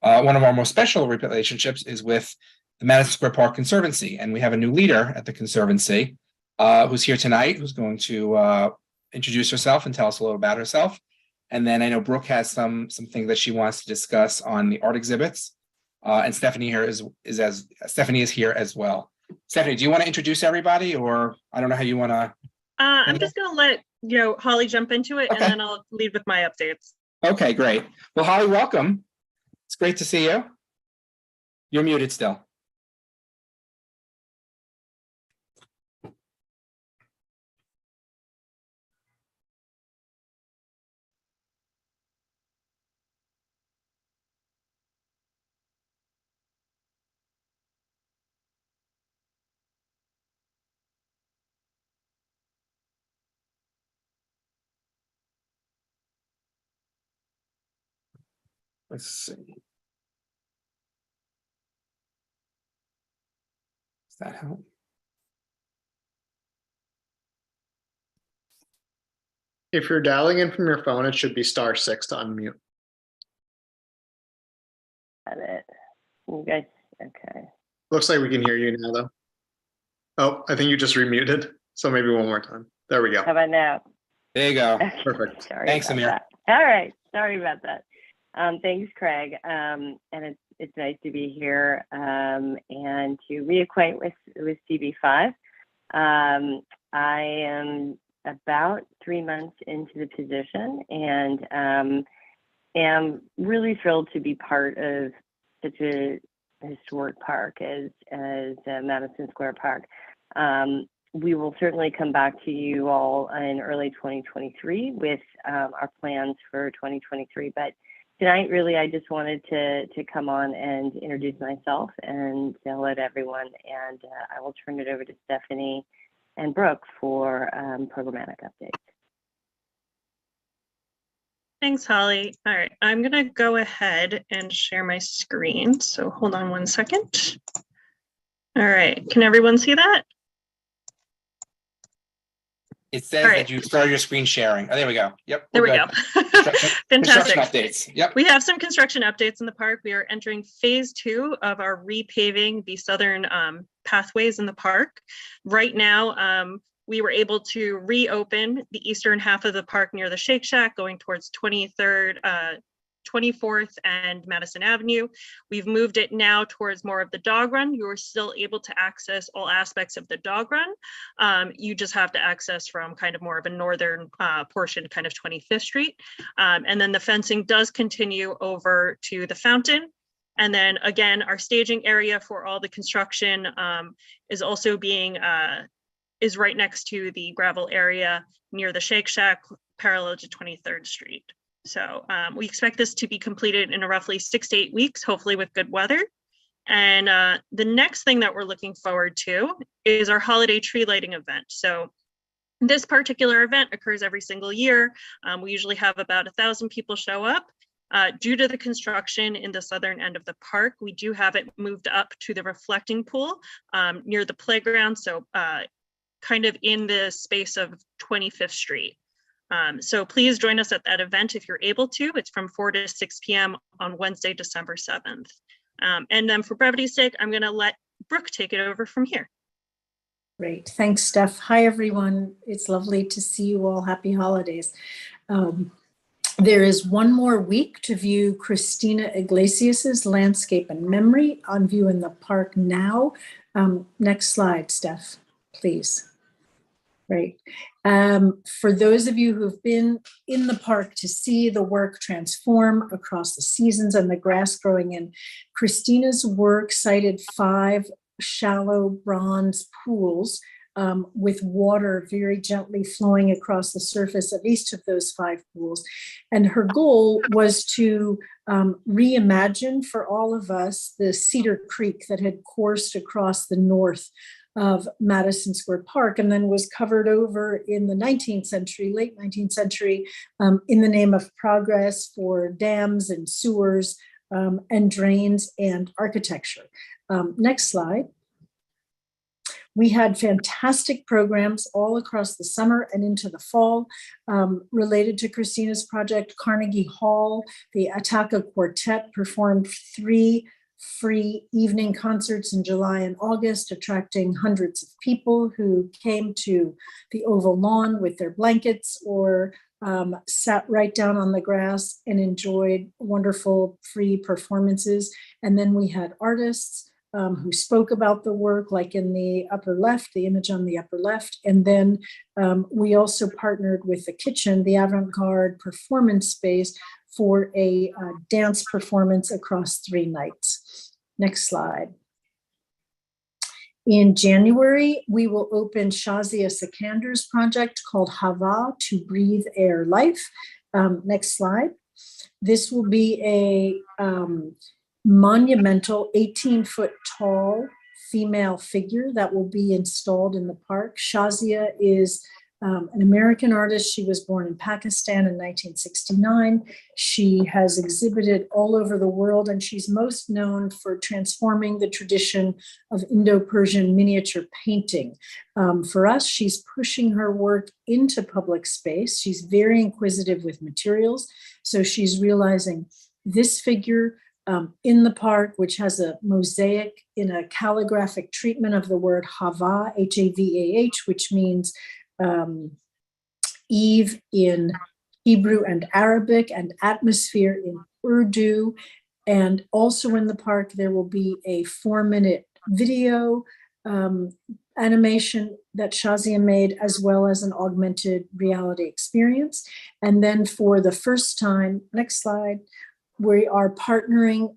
One of our most special relationships is with the Madison Square Park Conservancy, and we have a new leader at the Conservancy who's here tonight, who's going to introduce herself and tell us a little about herself. And then I know Brooke has some things that she wants to discuss on the art exhibits. And Stephanie Stephanie is here as well. Stephanie, do you want to introduce everybody, or I don't know how you want to? I'm just going to let Holly jump into it, and then I'll lead with my updates. Okay, great. Well, Holly, welcome. It's great to see you. You're muted still. Let's see. Does that help? If you're dialing in from your phone, it should be *6 to unmute. Got it. You guys, okay. Looks like we can hear you now, though. Oh, I think you just remuted. So maybe one more time. There we go. How about now? There you go. Perfect. Sorry Thanks, about Amir. that. All right. Sorry about that. Thanks, Craig. And it's nice to be here and to reacquaint with CB5. I am about 3 months into the position and am really thrilled to be part of such a historic park as Madison Square Park. We will certainly come back to you all in early 2023 with our plans for 2023. But tonight, really, I just wanted to come on and introduce myself and say hello to everyone. And I will turn it over to Stephanie and Brooke for programmatic updates. Thanks, Holly. All right, I'm gonna go ahead and share my screen. So hold on one second. All right, can everyone see that? It says that you started your screen sharing. Oh, there we go. Yep. There we good. go. Construction Fantastic. updates. Yep. We have some construction updates in the park. We are entering phase 2 of our repaving the southern pathways in the park. Right now, we were able to reopen the eastern half of the park near the Shake Shack going towards 24th and Madison Avenue. We've moved it now towards more of the dog run. You are still able to access all aspects of the dog run. You just have to access from kind of more of a northern portion, kind of 25th Street. And then the fencing does continue over to the fountain. And then again, our staging area for all the construction is also being, is right next to the gravel area near the Shake Shack, parallel to 23rd Street. So we expect this to be completed in roughly 6 to 8 weeks, hopefully with good weather. And the next thing that we're looking forward to is our holiday tree lighting event. So this particular event occurs every single year. We usually have about 1,000 people show up. Due to the construction in the southern end of the park, we do have it moved up to the reflecting pool near the playground. So kind of in the space of 25th Street. So please join us at that event if you're able to. It's from 4 to 6 p.m. on Wednesday, December 7th. And then for brevity's sake, I'm going to let Brooke take it over from here. Great. Thanks, Steph. Hi, everyone. It's lovely to see you all. Happy holidays. There is one more week to view Christina Iglesias's Landscape and Memory on view in the park now. Next slide, Steph, please. Great. For those of you who've been in the park to see the work transform across the seasons and the grass growing in, Christina's work cited 5 shallow bronze pools with water very gently flowing across the surface of each of those 5 pools. And her goal was to reimagine for all of us the Cedar Creek that had coursed across the north of Madison Square Park and then was covered over in the 19th century, late 19th century, in the name of progress for dams and sewers and drains and architecture. Next slide. We had fantastic programs all across the summer and into the fall related to Christina's project. Carnegie Hall, the Ataka Quartet performed 3 free evening concerts in July and August, attracting hundreds of people who came to the Oval Lawn with their blankets or sat right down on the grass and enjoyed wonderful free performances. And then we had artists who spoke about the work, like in the upper left, the image on the upper left. And then we also partnered with the Kitchen, the avant-garde performance space, for a dance performance across 3 nights. Next slide. In January, we will open Shazia Sikandar's project called Hava, to breathe air life. Next slide. This will be a monumental 18-foot tall female figure that will be installed in the park. Shazia is An American artist, she was born in Pakistan in 1969. She has exhibited all over the world, and she's most known for transforming the tradition of Indo-Persian miniature painting. For us, she's pushing her work into public space. She's very inquisitive with materials. So she's realizing this figure in the park, which has a mosaic in a calligraphic treatment of the word Hava, H-A-V-A-H, which means Eve in Hebrew and Arabic, and atmosphere in Urdu. And also in the park, there will be a 4-minute video animation that Shazia made, as well as an augmented reality experience. And then for the first time, next slide, we are partnering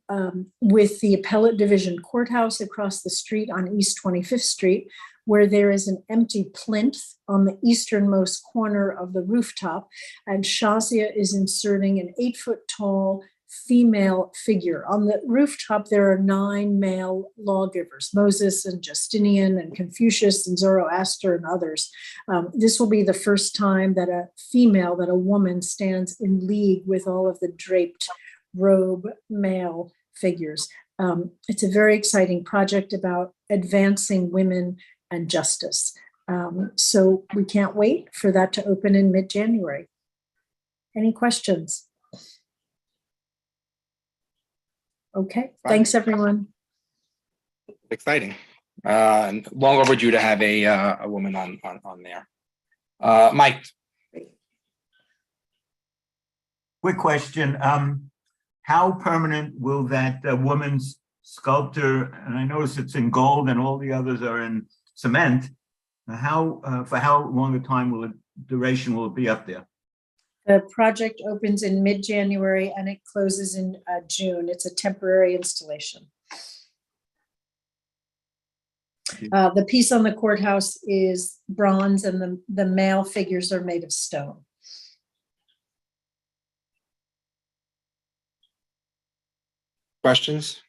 with the Appellate Division Courthouse across the street on East 25th Street, where there is an empty plinth on the easternmost corner of the rooftop. And Shazia is inserting an 8-foot-tall female figure. On the rooftop, there are 9 male lawgivers, Moses and Justinian and Confucius and Zoroaster and others. This will be the first time that a woman stands in league with all of the draped robe male figures. It's a very exciting project about advancing women and justice. So we can't wait for that to open in mid-January. Any questions? Okay, thanks everyone. Exciting. And long overdue to have a woman on there. Mike. Quick question. How permanent will that woman's sculpture, and I notice it's in gold and all the others are in cement, for how long a time duration will it be up there? The project opens in mid-January and it closes in June. It's a temporary installation. The piece on the courthouse is bronze and the male figures are made of stone. Questions?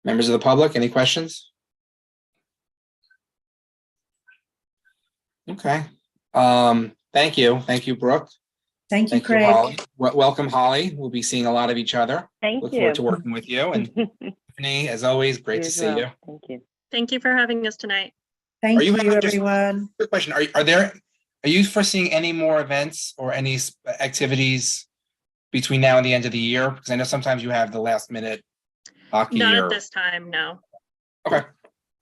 Members of the public, any questions? Okay. Thank you. Thank you, Brooke. Thank you, Craig. Holly. Welcome, Holly. We'll be seeing a lot of each other. Thank Look you. forward to working with you. And Tiffany, as always, great to see you. Thank you. Thank you for having us tonight. Thank you you, having just- everyone. Quick question. Are you foreseeing any more events or any activities between now and the end of the year? Because I know sometimes you have the last minute hockey. Not or... at this time, no. Okay.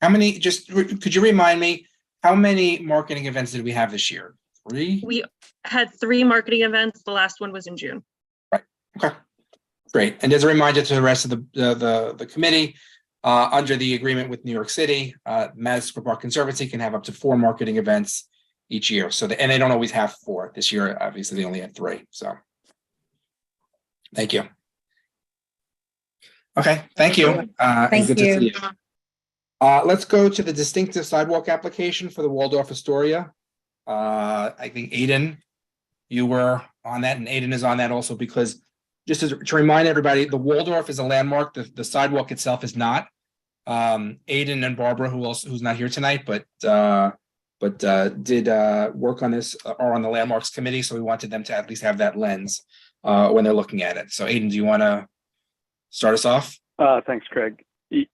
How many, could you remind me, how many marketing events did we have this year? 3? We had 3 marketing events. The last one was in June. Right. Okay. Great. And as a reminder to the rest of the committee, under the agreement with New York City, Madison Square Park Conservancy can have up to 4 marketing events each year. So, and they don't always have 4. This year, obviously, they only had 3. So, thank you. Okay. Thank you. Thank good you. to see you. Let's go to the distinctive sidewalk application for the Waldorf Astoria. I think Aiden, you were on that, and Aiden is on that also because just to remind everybody, the Waldorf is a landmark. The sidewalk itself is not. Aiden and Barbara, who's not here tonight, but did work on this, are on the landmarks committee, so we wanted them to at least have that lens when they're looking at it. So Aiden, do you want to start us off? Thanks, Craig.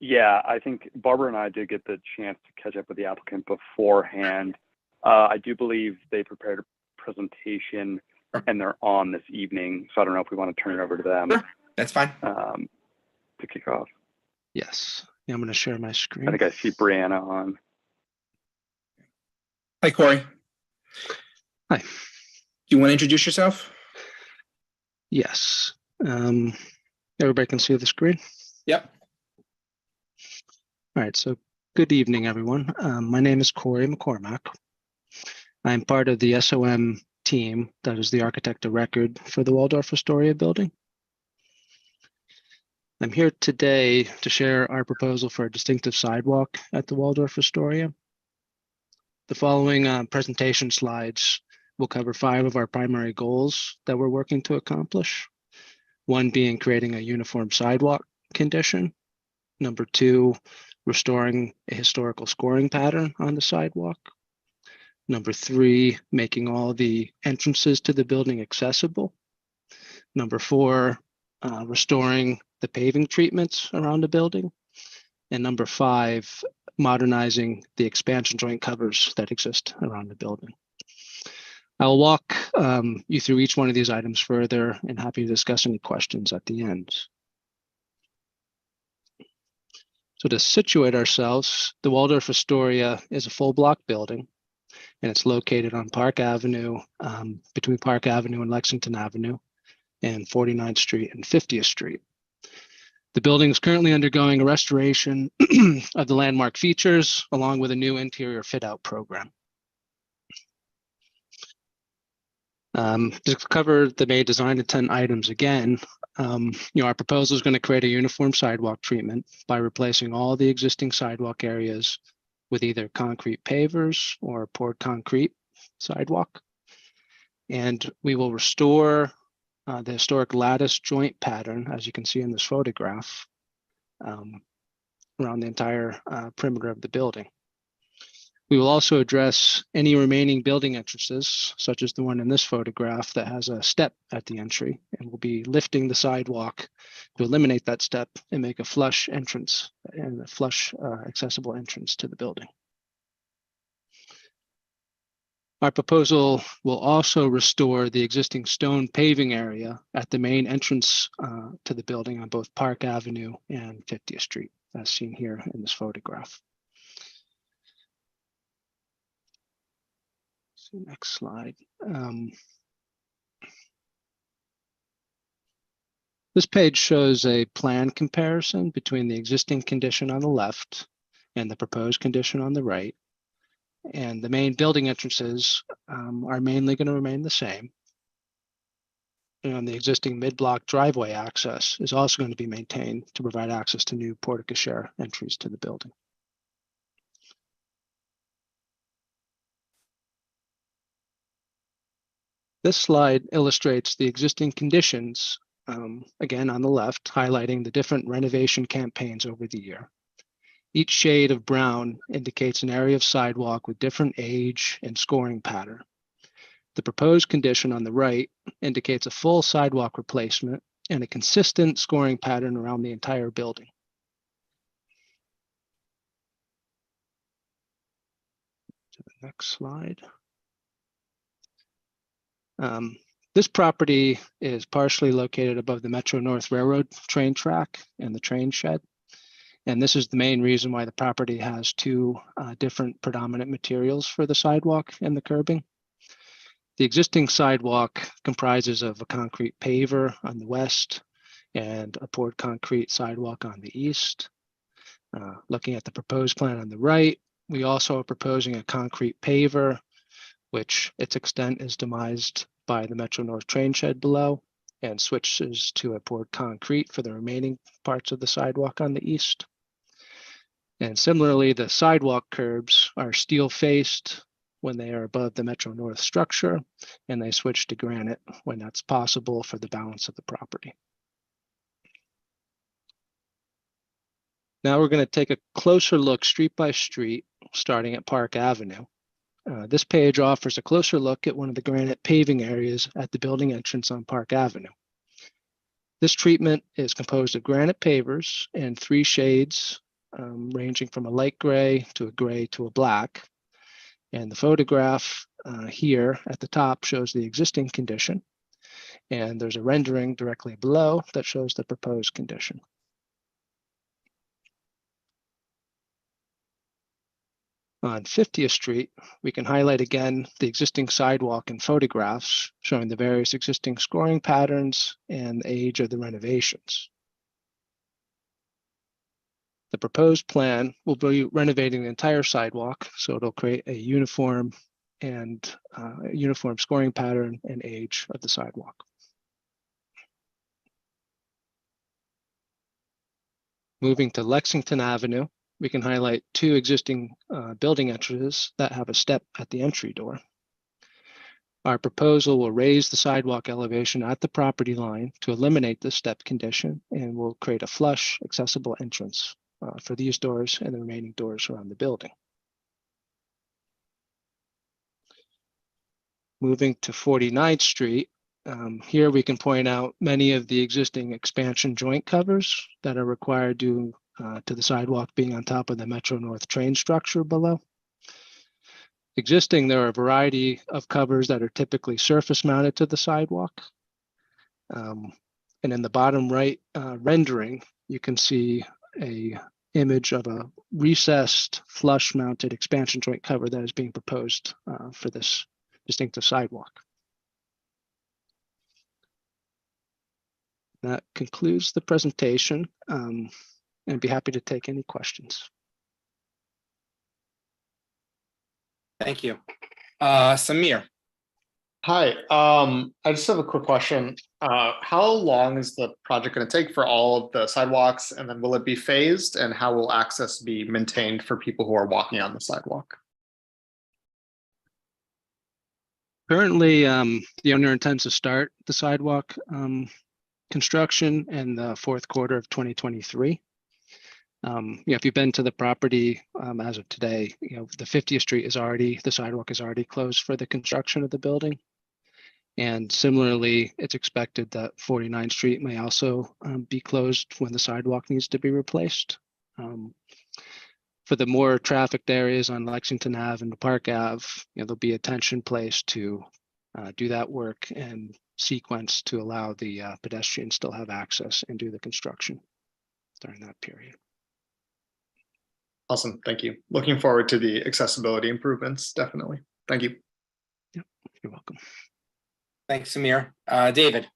Yeah, I think Barbara and I did get the chance to catch up with the applicant beforehand. I do believe they prepared a presentation and they're on this evening. So I don't know if we want to turn it over to them. Sure. That's fine. To kick off. Yes. Yeah, I'm going to share my screen. I think I see Brianna on. Hi, Corey. Hi. Do you want to introduce yourself? Yes. Everybody can see the screen? Yep. All right. So good evening, everyone. My name is Corey McCormack. I'm part of the SOM team that is the architect of record for the Waldorf Astoria building. I'm here today to share our proposal for a distinctive sidewalk at the Waldorf Astoria. The following presentation slides will cover 5 of our primary goals that we're working to accomplish. 1 being creating a uniform sidewalk condition. Number 2, restoring a historical scoring pattern on the sidewalk. Number 3, making all the entrances to the building accessible. Number 4, restoring the paving treatments around the building. And number 5, modernizing the expansion joint covers that exist around the building. I'll walk you through each one of these items further and happy to discuss any questions at the end. So to situate ourselves, the Waldorf Astoria is a full block building, and it's located on Park Avenue, between Park Avenue and Lexington Avenue, and 49th Street and 50th Street. The building is currently undergoing a restoration of the landmark features, along with a new interior fit-out program. To cover the May design intent items again, our proposal is going to create a uniform sidewalk treatment by replacing all the existing sidewalk areas with either concrete pavers or poured concrete sidewalk. And we will restore the historic lattice joint pattern, as you can see in this photograph, around the entire perimeter of the building. We will also address any remaining building entrances, such as the one in this photograph that has a step at the entry, and we'll be lifting the sidewalk to eliminate that step and make a flush entrance and a flush accessible entrance to the building. Our proposal will also restore the existing stone paving area at the main entrance to the building on both Park Avenue and 50th Street, as seen here in this photograph. Next slide. This page shows a plan comparison between the existing condition on the left and the proposed condition on the right. And the main building entrances are mainly going to remain the same. And the existing mid-block driveway access is also going to be maintained to provide access to new porte-cochere entries to the building. This slide illustrates the existing conditions, again on the left, highlighting the different renovation campaigns over the year. Each shade of brown indicates an area of sidewalk with different age and scoring pattern. The proposed condition on the right indicates a full sidewalk replacement and a consistent scoring pattern around the entire building. To the next slide. This property is partially located above the Metro North Railroad train track and the train shed. And this is the main reason why the property has two different predominant materials for the sidewalk and the curbing. The existing sidewalk comprises of a concrete paver on the west and a poured concrete sidewalk on the east. Looking at the proposed plan on the right, we also are proposing a concrete paver, which its extent is demised by the Metro North train shed below and switches to a poured concrete for the remaining parts of the sidewalk on the east. And similarly, the sidewalk curbs are steel faced when they are above the Metro North structure, and they switch to granite when that's possible for the balance of the property. Now we're going to take a closer look street by street, starting at Park Avenue. This page offers a closer look at one of the granite paving areas at the building entrance on Park Avenue. This treatment is composed of granite pavers in three shades, ranging from a light gray to a black. And the photograph here at the top shows the existing condition. And there's a rendering directly below that shows the proposed condition. On 50th Street, we can highlight again the existing sidewalk in photographs showing the various existing scoring patterns and the age of the renovations. The proposed plan will be renovating the entire sidewalk, so it'll create a uniform scoring pattern and age of the sidewalk. Moving to Lexington Avenue, we can highlight two existing building entrances that have a step at the entry door. Our proposal will raise the sidewalk elevation at the property line to eliminate this step condition and will create a flush accessible entrance for these doors and the remaining doors around the building. Moving to 49th Street, here we can point out many of the existing expansion joint covers that are required due to the sidewalk being on top of the Metro North train structure below. Existing, there are a variety of covers that are typically surface mounted to the sidewalk. And in the bottom right rendering, you can see a image of a recessed flush mounted expansion joint cover that is being proposed for this distinctive sidewalk. That concludes the presentation, and I'd be happy to take any questions. Thank you. Samir. Hi, I just have a quick question. How long is the project going to take for all of the sidewalks, and then will it be phased, and how will access be maintained for people who are walking on the sidewalk? Currently, the owner intends to start the sidewalk construction in the fourth quarter of 2023. If you've been to the property as of today, the 50th Street is already, the sidewalk is already closed for the construction of the building. And similarly, it's expected that 49th Street may also be closed when the sidewalk needs to be replaced. For the more trafficked areas on Lexington Ave and Park Ave, there'll be attention placed to do that work and sequence to allow the pedestrians still have access and do the construction during that period. Awesome, thank you. Looking forward to the accessibility improvements, definitely. Thank you. Yep, you're welcome. Thanks, Samir. David.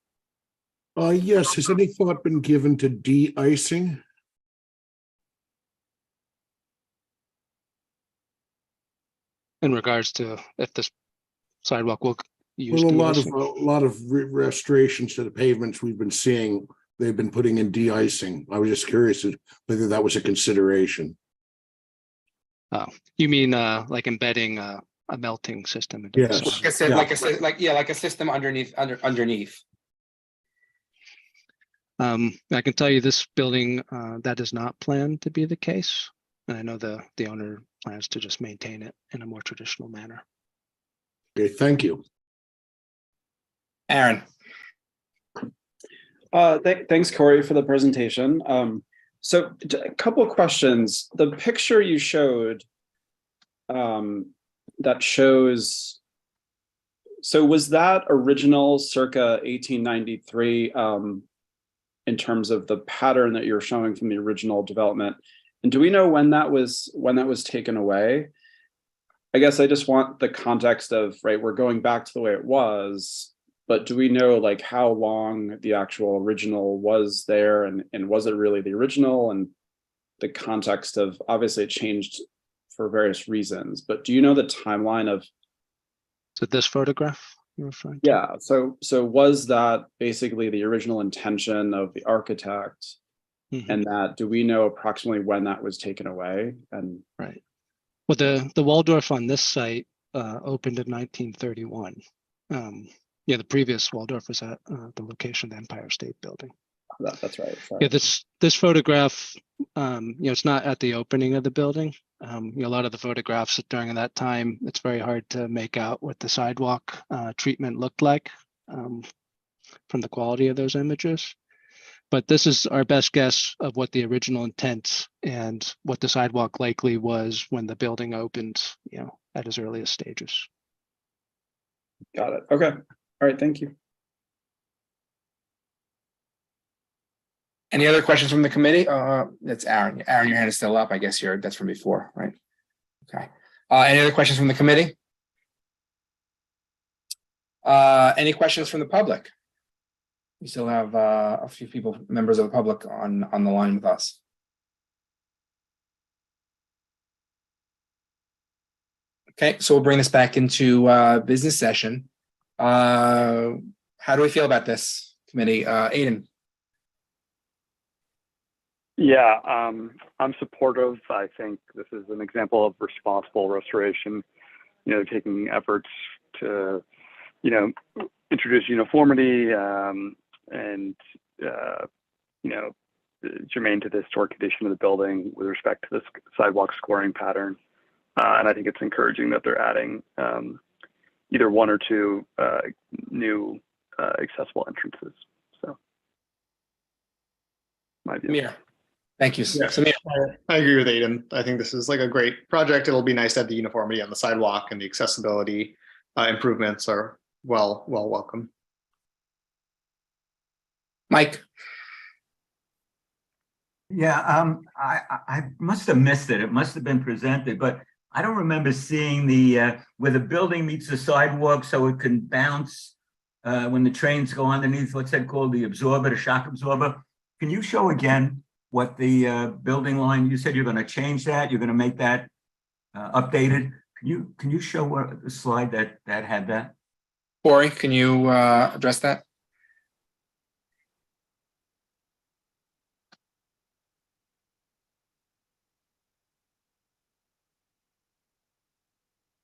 Yes, has any thought been given to de-icing? In regards to if this sidewalk will use Well, de-icing? a lot of restorations to the pavements we've been seeing, they've been putting in de-icing. I was just curious whether that was a consideration. Oh, you mean like embedding a melting system into Yes. the Like I said, like a system underneath. I can tell you this building that is not planned to be the case. And I know the owner plans to just maintain it in a more traditional manner. Okay, thank you. Aaron. Thanks, Corey, for the presentation. So a couple of questions. The picture you showed that shows, so was that original circa 1893 in terms of the pattern that you're showing from the original development? And do we know when that was taken away? I guess I just want the context of, right, we're going back to the way it was, but do we know like how long the actual original was there, and was it really the original, and the context of, obviously it changed for various reasons, but do you know the timeline of? So this photograph you're referring to? Yeah, so was that basically the original intention of the architect? Mm-hmm. And that, do we know approximately when that was taken away? And right. Well, the Waldorf on this site opened in 1931. The previous Waldorf was at the location of the Empire State Building. That's right. Sorry. Yeah, this photograph, it's not at the opening of the building. A lot of the photographs during that time, it's very hard to make out what the sidewalk treatment looked like from the quality of those images. But this is our best guess of what the original intent and what the sidewalk likely was when the building opened, at its earliest stages. Got it. Okay. All right. Thank you. Any other questions from the committee? That's Aaron. Aaron, your hand is still up. I guess that's from before, right? Okay. Any other questions from the committee? Any questions from the public? We still have a few people, members of the public on the line with us. Okay, so we'll bring this back into business session. How do we feel about this committee? Aiden? Yeah, I'm supportive. I think this is an example of responsible restoration, taking efforts to, introduce uniformity and germane to the historic condition of the building with respect to this sidewalk scoring pattern. And I think it's encouraging that they're adding, either one or two new accessible entrances. So, my view. Samir. Thank you, Yeah, Samir. I agree with Aiden. I think this is like a great project. It'll be nice to have the uniformity on the sidewalk, and the accessibility improvements are welcome. Mike. Yeah, I must have missed it. It must have been presented, but I don't remember seeing the where the building meets the sidewalk so it can bounce when the trains go underneath. What's that called? The absorber, the shock absorber. Can you show again what the building line? You said you're going to change that. You're going to make that updated. Can you show what the slide that had that? Corey, can you address that?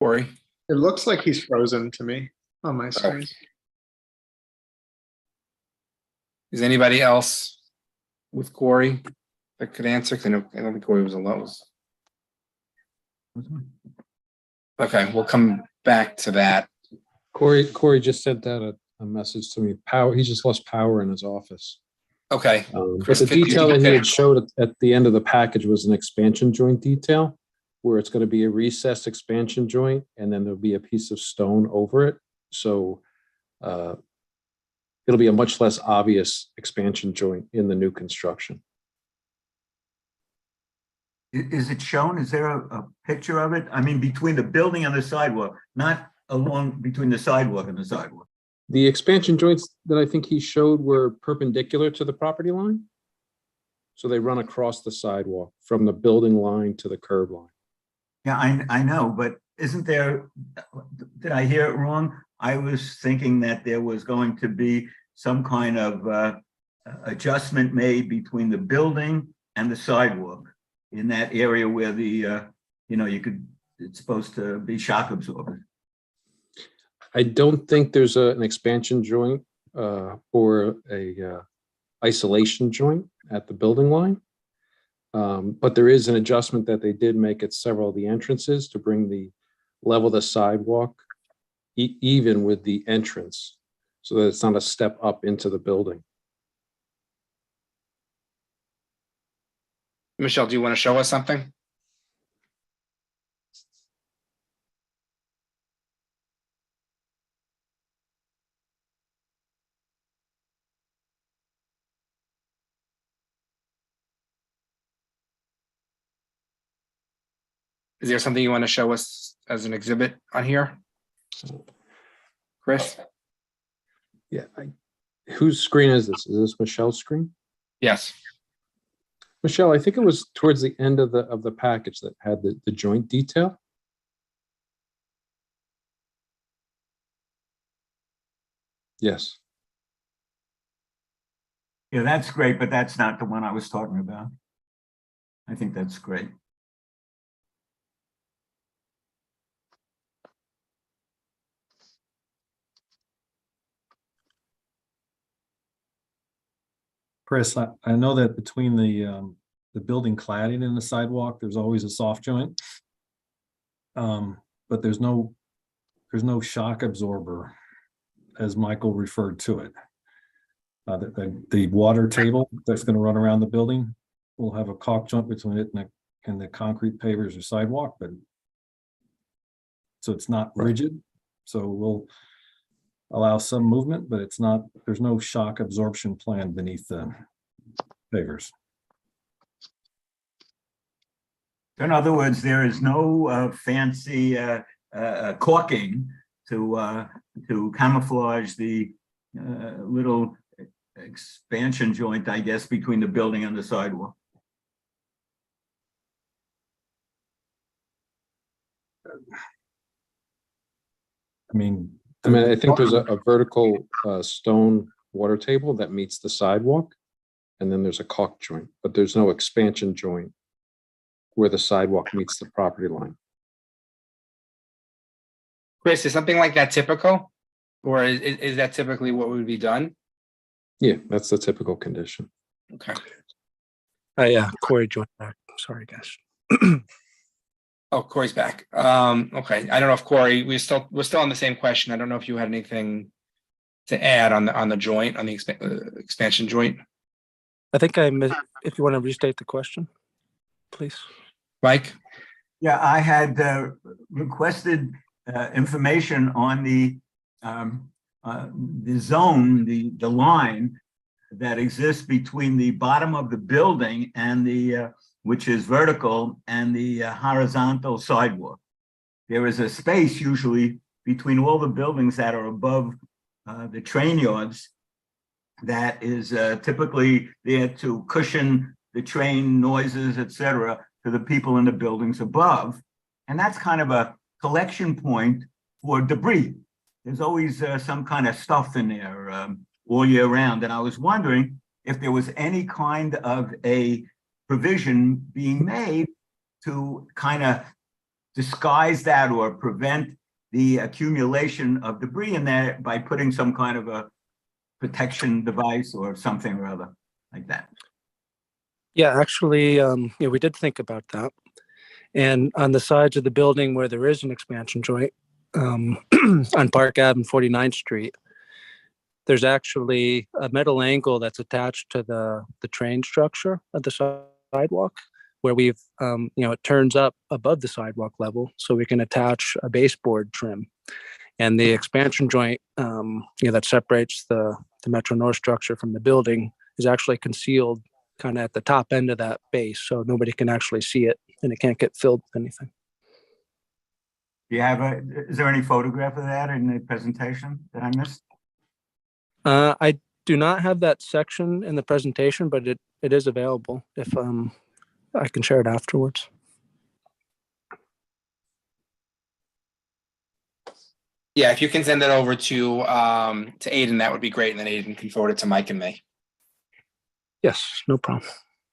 Corey. It looks like he's frozen to me on my screen. Is anybody else with Corey that could answer? I don't think Corey was alone. Okay, we'll come back to that. Corey just sent out a message to me. He just lost power in his office. Okay. But the detail that he had showed at the end of the package was an expansion joint detail, where it's going to be a recessed expansion joint, and then there'll be a piece of stone over it. So it'll be a much less obvious expansion joint in the new construction. Is it shown? Is there a picture of it? I mean, between the building and the sidewalk, not along between the sidewalk and the sidewalk. The expansion joints that I think he showed were perpendicular to the property line. So they run across the sidewalk from the building line to the curb line. Yeah, I know, but isn't there, did I hear it wrong? I was thinking that there was going to be some kind of adjustment made between the building and the sidewalk in that area where the, it's supposed to be shock absorbent. I don't think there's an expansion joint or a isolation joint at the building line. But there is an adjustment that they did make at several of the entrances to bring the level of the sidewalk even with the entrance, so that it's not a step up into the building. Michelle, do you want to show us something? Is there something you want to show us as an exhibit on here? Chris? Yeah. Whose screen is this? Is this Michelle's screen? Yes. Michelle, I think it was towards the end of the package that had the joint detail. Yes. Yeah, that's great, but that's not the one I was talking about. I think that's great. Chris, I know that between the building cladding and the sidewalk, there's always a soft joint. But there's no shock absorber, as Michael referred to it. The water table that's going to run around the building will have a caulk joint between it and the concrete pavers or sidewalk, but so it's not rigid. So we'll allow some movement, but there's no shock absorption plan beneath the pavers. In other words, there is no fancy caulking to camouflage the little expansion joint, I guess, between the building and the sidewalk. I think there's a vertical stone water table that meets the sidewalk, and then there's a caulk joint, but there's no expansion joint where the sidewalk meets the property line. Chris, is something like that typical? Or is that typically what would be done? Yeah, that's the typical condition. Okay. Corey joined back. Sorry, guys. Oh, Corey's back. Okay. I don't know if Corey, we're still on the same question. I don't know if you had anything to add on the joint, on the expansion joint. I think I missed, if you want to restate the question, please. Mike? Yeah, I had requested information on the zone, the line that exists between the bottom of the building and the, which is vertical, and the horizontal sidewalk. There is a space usually between all the buildings that are above the train yards that is typically there to cushion the train noises, etc., to the people in the buildings above. And that's kind of a collection point for debris. There's always some kind of stuff in there all year round. And I was wondering if there was any kind of a provision being made to kind of disguise that or prevent the accumulation of debris in there by putting some kind of a protection device or something or other like that. Yeah, actually, yeah, we did think about that. And on the sides of the building where there is an expansion joint, on Park Ave and 49th Street, there's actually a metal angle that's attached to the train structure of the sidewalk, where we've, it turns up above the sidewalk level, so we can attach a baseboard trim. And the expansion joint, that separates the Metro North structure from the building is actually concealed kind of at the top end of that base, so nobody can actually see it, and it can't get filled with anything. Do you have is there any photograph of that in the presentation that I missed? I do not have that section in the presentation, but it is available if I can share it afterwards. Yeah, if you can send that over to Aiden, that would be great, and then Aiden can forward it to Mike and me. Yes, no problem.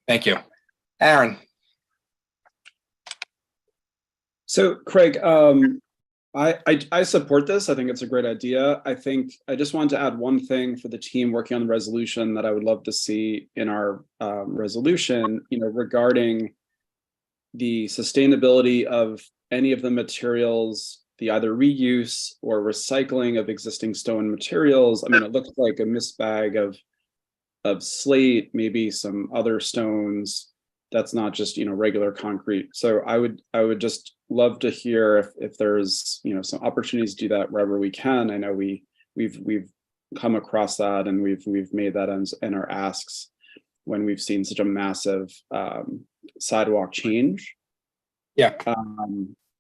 Thank you. Aaron? So Craig, I support this. I think it's a great idea. I think I just wanted to add one thing for the team working on the resolution that I would love to see in our resolution, regarding the sustainability of any of the materials, the either reuse or recycling of existing stone materials. I mean, it looks like a mist bag of slate, maybe some other stones. That's not just, regular concrete. So I would just love to hear if there's, some opportunities to do that wherever we can. I know we've come across that, and we've made that in our asks when we've seen such a massive sidewalk change. Yeah.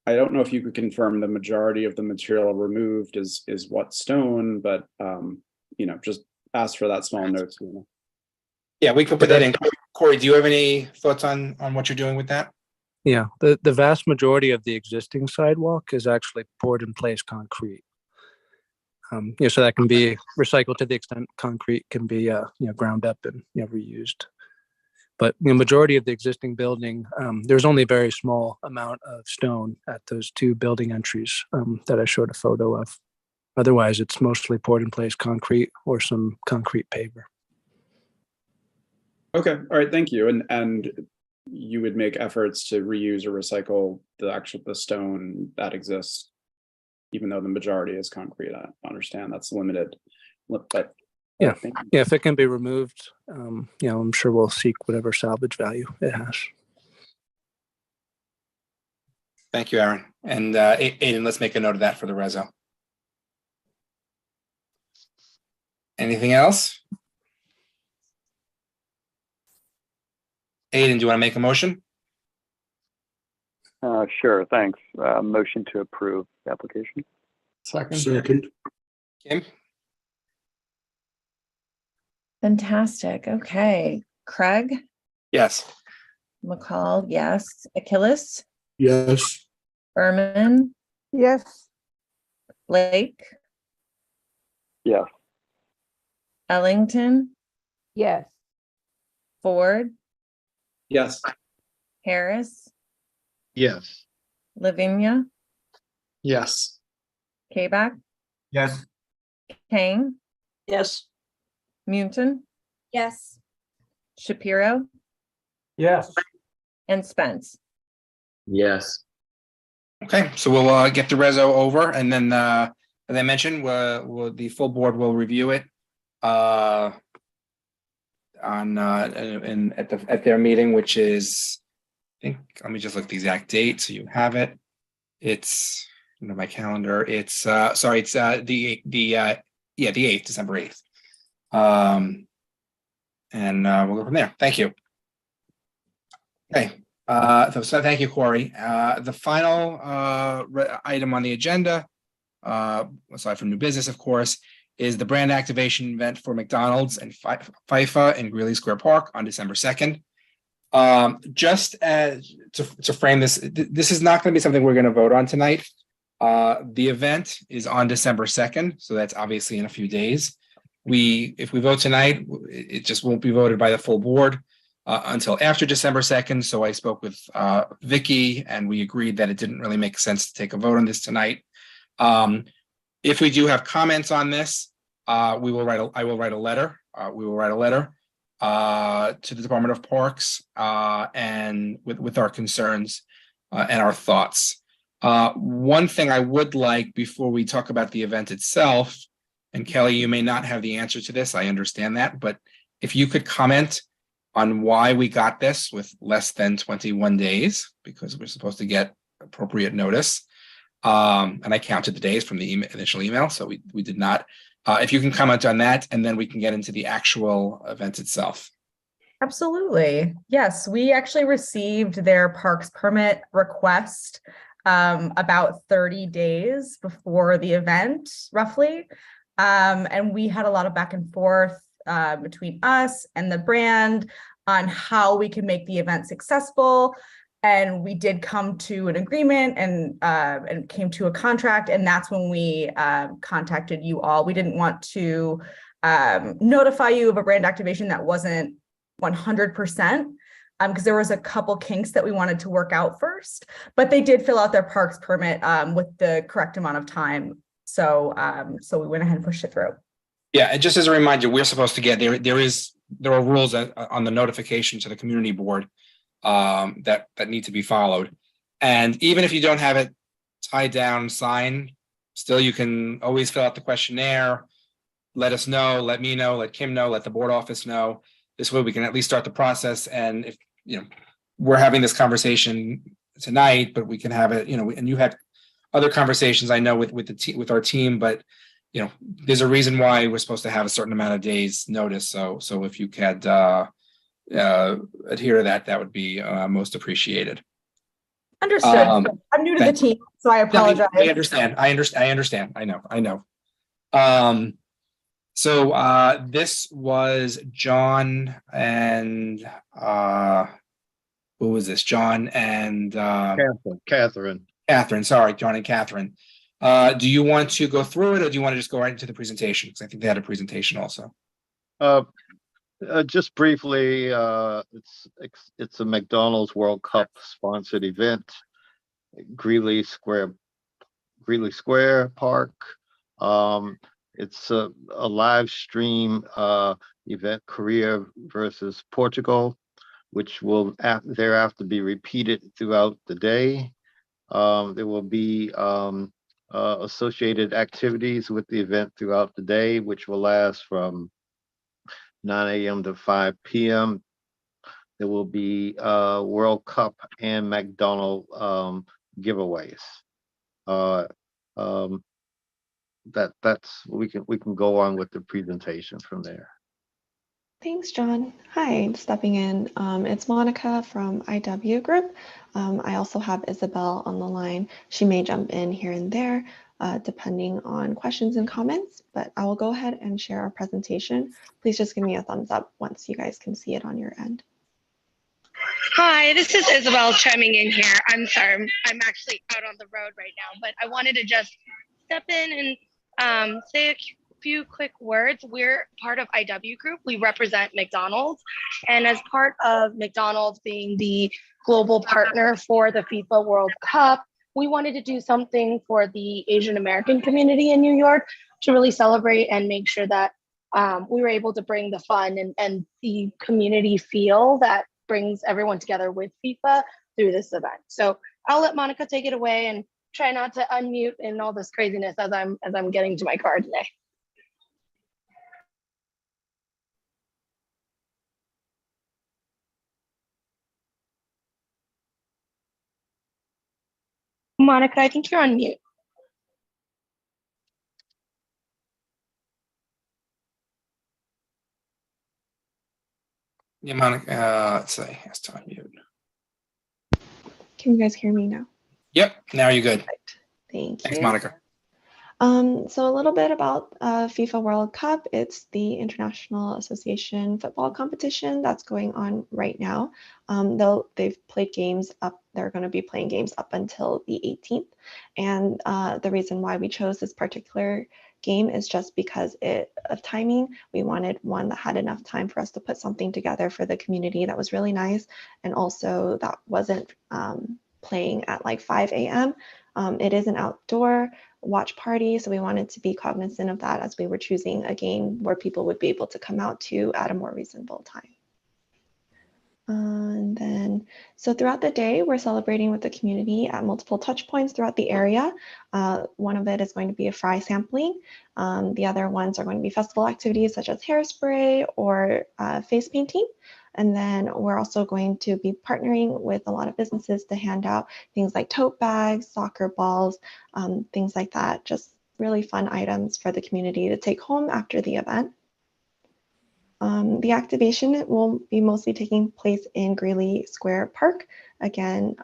I don't know if you could confirm the majority of the material removed is what stone, but just ask for that small note. Yeah, we could put that in. Corey, do you have any thoughts on what you're doing with that? Yeah, the vast majority of the existing sidewalk is actually poured in place concrete. So that can be recycled to the extent concrete can be ground up and reused. But the majority of the existing building, there's only a very small amount of stone at those two building entries that I showed a photo of. Otherwise, it's mostly poured in place concrete or some concrete paver. Okay, all right, thank you. And you would make efforts to reuse or recycle the stone that exists, even though the majority is concrete. I understand that's limited, but yeah, if it can be removed, I'm sure we'll seek whatever salvage value it has. Thank you, Aaron. And Aiden, let's make a note of that for the reso. Anything else? Aiden, do you want to make a motion? Sure, thanks. Motion to approve the application. Second. Kim? Fantastic. Okay. Craig, Yes. McCall, yes. Achilles, Yes. Berman, Yes. Blake, Yes. Ellington, Yes. Ford, yes. Harris, Yes. Lavinia, Yes. Kabak, Yes. Kane, Yes. Muton, Yes. Shapiro, Yes. and Spence. Yes. Okay, so we'll get the reso over, and then as I mentioned, the full board will review it on at their meeting, which is, I think, let me just look at the exact date so you have it. It's under my calendar. It's sorry, it's the 8th, December 8th. And we'll go from there. Thank you. Okay. So thank you, Corey. The final item on the agenda, aside from new business, of course, is the brand activation event for McDonald's and FIFA in Greeley Square Park on December 2nd. Just as to frame this, this is not going to be something we're going to vote on tonight. The event is on December 2nd, so that's obviously in a few days. If we vote tonight, it just won't be voted by the full board until after December 2nd. So I spoke with Vicky, and we agreed that it didn't really make sense to take a vote on this tonight. If we do have comments on this, I will write a letter. We will write a letter to the Department of Parks and with our concerns and our thoughts. One thing I would like before we talk about the event itself, and Kelly, you may not have the answer to this, I understand that, but if you could comment on why we got this with less than 21 days, because we're supposed to get appropriate notice. And I counted the days from the initial email, so we did not. If you can comment on that, and then we can get into the actual event itself. Absolutely. Yes, we actually received their parks permit request about 30 days before the event, roughly. And we had a lot of back and forth between us and the brand on how we can make the event successful. And we did come to an agreement and came to a contract. And that's when we contacted you all. We didn't want to notify you of a brand activation that wasn't 100%. Because there was a couple kinks that we wanted to work out first, but they did fill out their parks permit with the correct amount of time. So we went ahead and pushed it through. Yeah, and just as a reminder, we're supposed to get there are rules on the notification to the community board that need to be followed. And even if you don't have it tied down, signed, still you can always fill out the questionnaire. Let us know, let me know, let Kim know, let the board office know. This way we can at least start the process. And if we're having this conversation tonight, but we can have it, and you had other conversations I know with our team, but there's a reason why we're supposed to have a certain amount of days notice. So if you could adhere to that, that would be most appreciated. Understood. I'm new to the team, so I apologize. I understand. I know. So this was John and who was this? John and Catherine. Catherine, sorry, John and Catherine. Do you want to go through it, or do you want to just go right into the presentation? Because I think they had a presentation also. Just briefly, it's a McDonald's World Cup sponsored event, Greeley Square Park. It's a live stream event, Korea versus Portugal, which will thereafter be repeated throughout the day. There will be associated activities with the event throughout the day, which will last from 9 a.m. to 5 p.m. There will be World Cup and McDonald's giveaways. That's we can go on with the presentation from there. Thanks, John. Hi, stepping in. It's Monica from IW Group. I also have Isabel on the line. She may jump in here and there, depending on questions and comments, but I will go ahead and share our presentation. Please just give me a thumbs up once you guys can see it on your end. Hi, this is Isabel chiming in here. I'm sorry, I'm actually out on the road right now, but I wanted to just step in and say a few quick words. We're part of IW Group. We represent McDonald's, and as part of McDonald's being the global partner for the FIFA World Cup, we wanted to do something for the Asian American community in New York to really celebrate and make sure that we were able to bring the fun and the community feel that brings everyone together with FIFA through this event. So I'll let Monica take it away and try not to unmute and all this craziness as I'm getting to my car today. Monica, I think you're on mute. Yeah, Monica, let's see, has to unmute. Can you guys hear me now? Yep, now you're good. Thank Thanks, you. Monica. So a little bit about FIFA World Cup. It's the International Association football competition that's going on right now. They've played games up. They're going to be playing games up until the 18th. And the reason why we chose this particular game is just because of timing. We wanted one that had enough time for us to put something together for the community that was really nice, and also that wasn't playing at like 5 a.m. It is an outdoor watch party, so we wanted to be cognizant of that as we were choosing a game where people would be able to come out to at a more reasonable time. And then, so throughout the day, we're celebrating with the community at multiple touch points throughout the area. One of it is going to be a fry sampling. The other ones are going to be festival activities such as hairspray or face painting. And then we're also going to be partnering with a lot of businesses to hand out things like tote bags, soccer balls, things like that. Just really fun items for the community to take home after the event. The activation will be mostly taking place in Greeley Square Park. Again,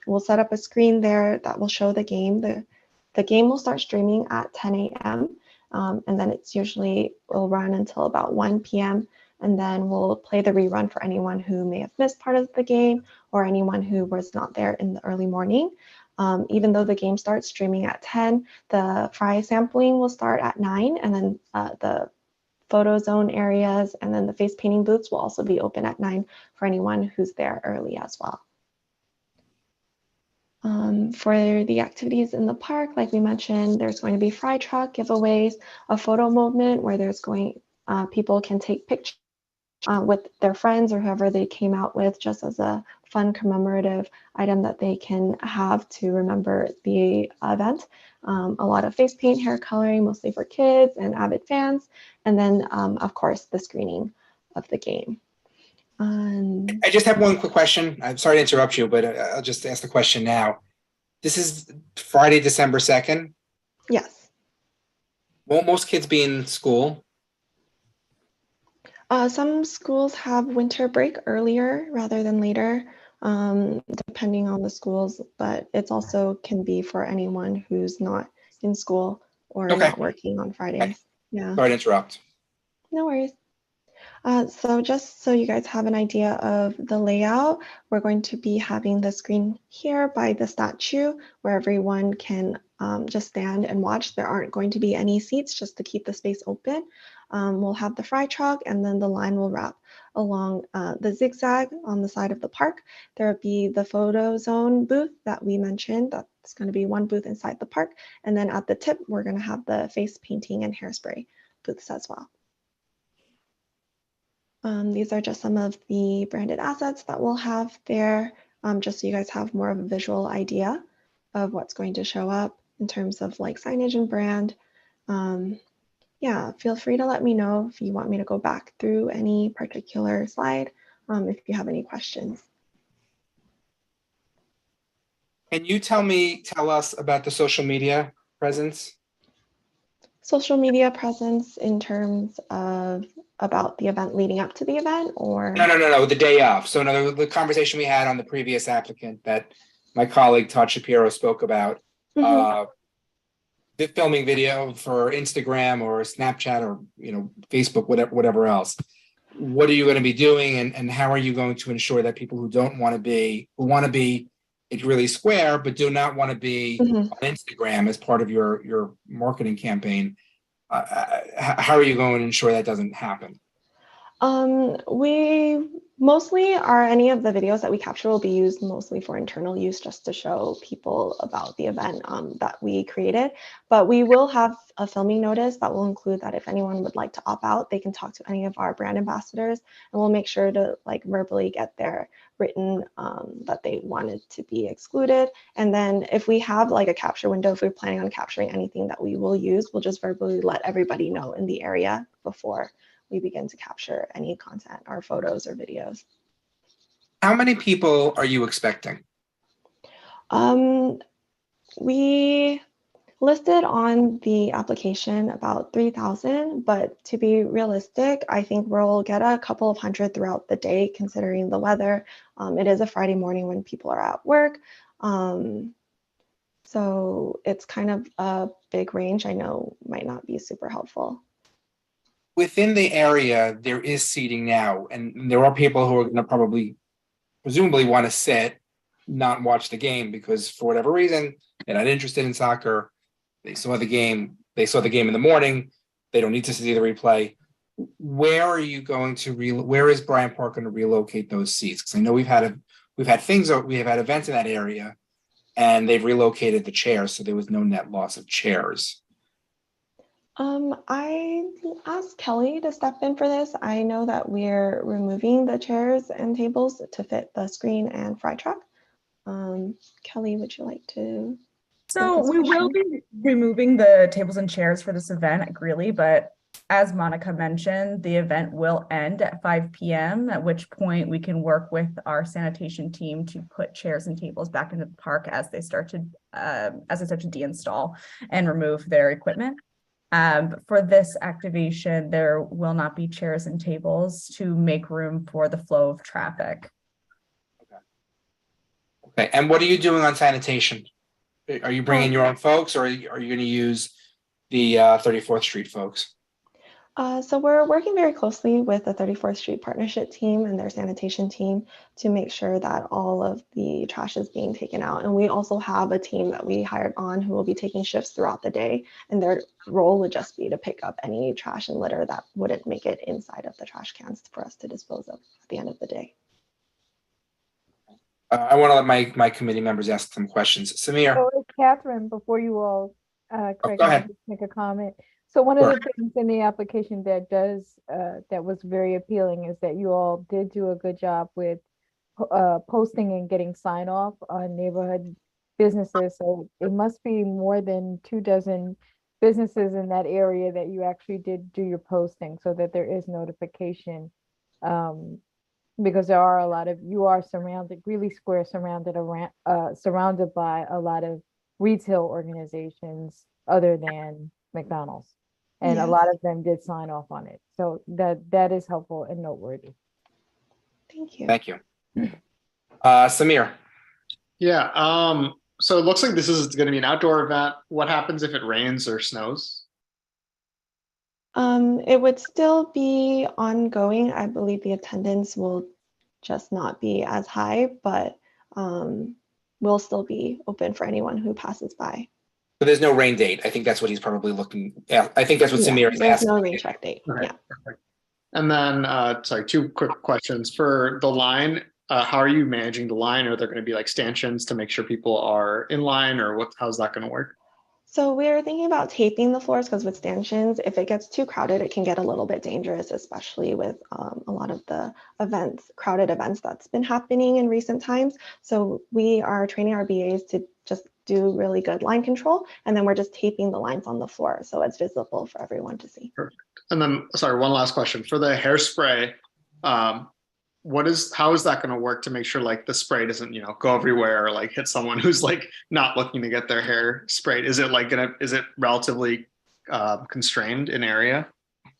we'll set up a screen there that will show the game. The game will start streaming at 10 a.m. And then it's usually will run until about 1 p.m. And then we'll play the rerun for anyone who may have missed part of the game or anyone who was not there in the early morning. Even though the game starts streaming at 10, the fry sampling will start at 9, and then the photo zone areas and then the face painting booths will also be open at 9 for anyone who's there early as well. For the activities in the park, like we mentioned, there's going to be fry truck giveaways, a photo moment where there's people can take pictures with their friends or whoever they came out with, just as a fun commemorative item that they can have to remember the event. A lot of face paint, hair coloring, mostly for kids and avid fans. And then, of course, the screening of the game. I just have one quick question. I'm sorry to interrupt you, but I'll just ask the question now. This is Friday, December 2nd. Yes. Won't most kids be in school? Some schools have winter break earlier rather than later, depending on the schools, but it's also can be for anyone who's not in school or not working on Fridays. Yeah. Sorry to interrupt. No worries. So just so you guys have an idea of the layout, we're going to be having the screen here by the statue where everyone can just stand and watch. There aren't going to be any seats just to keep the space open. We'll have the fry truck, and then the line will wrap along the zigzag on the side of the park. There will be the photo zone booth that we mentioned. That's going to be one booth inside the park. And then at the tip, we're going to have the face painting and hairspray booths as well. These are just some of the branded assets that we'll have there, just so you guys have more of a visual idea of what's going to show up in terms of like signage and brand. Yeah, feel free to let me know if you want me to go back through any particular slide, if you have any questions. Can you tell us about the social media presence? Social media presence in terms of about the event leading up to the event, or? No, the day of. So no, the conversation we had on the previous applicant that my colleague Todd Shapiro spoke about, the filming video for Instagram or Snapchat or Facebook, whatever else. What are you going to be doing, and how are you going to ensure that people who want to be at Greeley Square but do not want to be on Instagram as part of your marketing campaign, how are you going to ensure that doesn't happen? We mostly are any of the videos that we capture will be used mostly for internal use just to show people about the event that we created. But we will have a filming notice that will include that if anyone would like to opt out, they can talk to any of our brand ambassadors, and we'll make sure to like verbally get their written that they wanted to be excluded. And then if we have like a capture window, if we're planning on capturing anything that we will use, we'll just verbally let everybody know in the area before we begin to capture any content or photos or videos. How many people are you expecting? We listed on the application about 3,000, but to be realistic, I think we'll get a couple of hundred throughout the day considering the weather. It is a Friday morning when people are at work. So it's kind of a big range. I know might not be super helpful. Within the area, there is seating now, and there are people who are going to presumably want to sit, not watch the game because for whatever reason, they're not interested in soccer. They saw the game in the morning. They don't need to see the replay. Where are you going to where is Bryant Park going to relocate those seats? Because I know we have had events in that area and they've relocated the chairs, so there was no net loss of chairs. I asked Kelly to step in for this. I know that we're removing the chairs and tables to fit the screen and fry truck. Kelly, would you like to? So we will be removing the tables and chairs for this event at Greeley, but as Monica mentioned, the event will end at 5 p.m., at which point we can work with our sanitation team to put chairs and tables back into the park as they start to deinstall and remove their equipment. For this activation, there will not be chairs and tables to make room for the flow of traffic. Okay, and what are you doing on sanitation? Are you bringing your own folks, or are you going to use the 34th Street folks? So we're working very closely with the 34th Street Partnership team and their sanitation team to make sure that all of the trash is being taken out. And we also have a team that we hired on who will be taking shifts throughout the day. And their role would just be to pick up any trash and litter that wouldn't make it inside of the trash cans for us to dispose of at the end of the day. I want to let my committee members ask some questions. Samir. So Catherine, before you all, Craig, go ahead. I'll just make a comment. So one of Sure. the things in the application that was very appealing is that you all did do a good job with posting and getting sign off on neighborhood businesses. So it must be more than 24 businesses in that area that you actually did do your posting so that there is notification. Because there are a lot of, you are surrounded, Greeley Square surrounded by a lot of retail organizations other than McDonald's. And a lot of them did sign off on it. So that is helpful and noteworthy. Thank you. Thank you. Samir. Yeah. So it looks like this is going to be an outdoor event. What happens if it rains or snows? It would still be ongoing. I believe the attendance will just not be as high, but will still be open for anyone who passes by. So there's no rain date. I think that's what he's probably looking at. I think that's what Samir is There's asking. no rain check date. Okay, Yeah. perfect. And then, sorry, two quick questions. For the line, how are you managing the line? Are there going to be like stanchions to make sure people are in line, or how's that going to work? So we're thinking about taping the floors because with stanchions, if it gets too crowded, it can get a little bit dangerous, especially with a lot of the crowded events that's been happening in recent times. So we are training our BAs to just do really good line control, and then we're just taping the lines on the floor so it's visible for everyone to see. Perfect. And then, sorry, one last question. For the hairspray, how is that going to work to make sure like the spray doesn't, go everywhere or like hit someone who's like not looking to get their hair sprayed? Is it relatively constrained in area?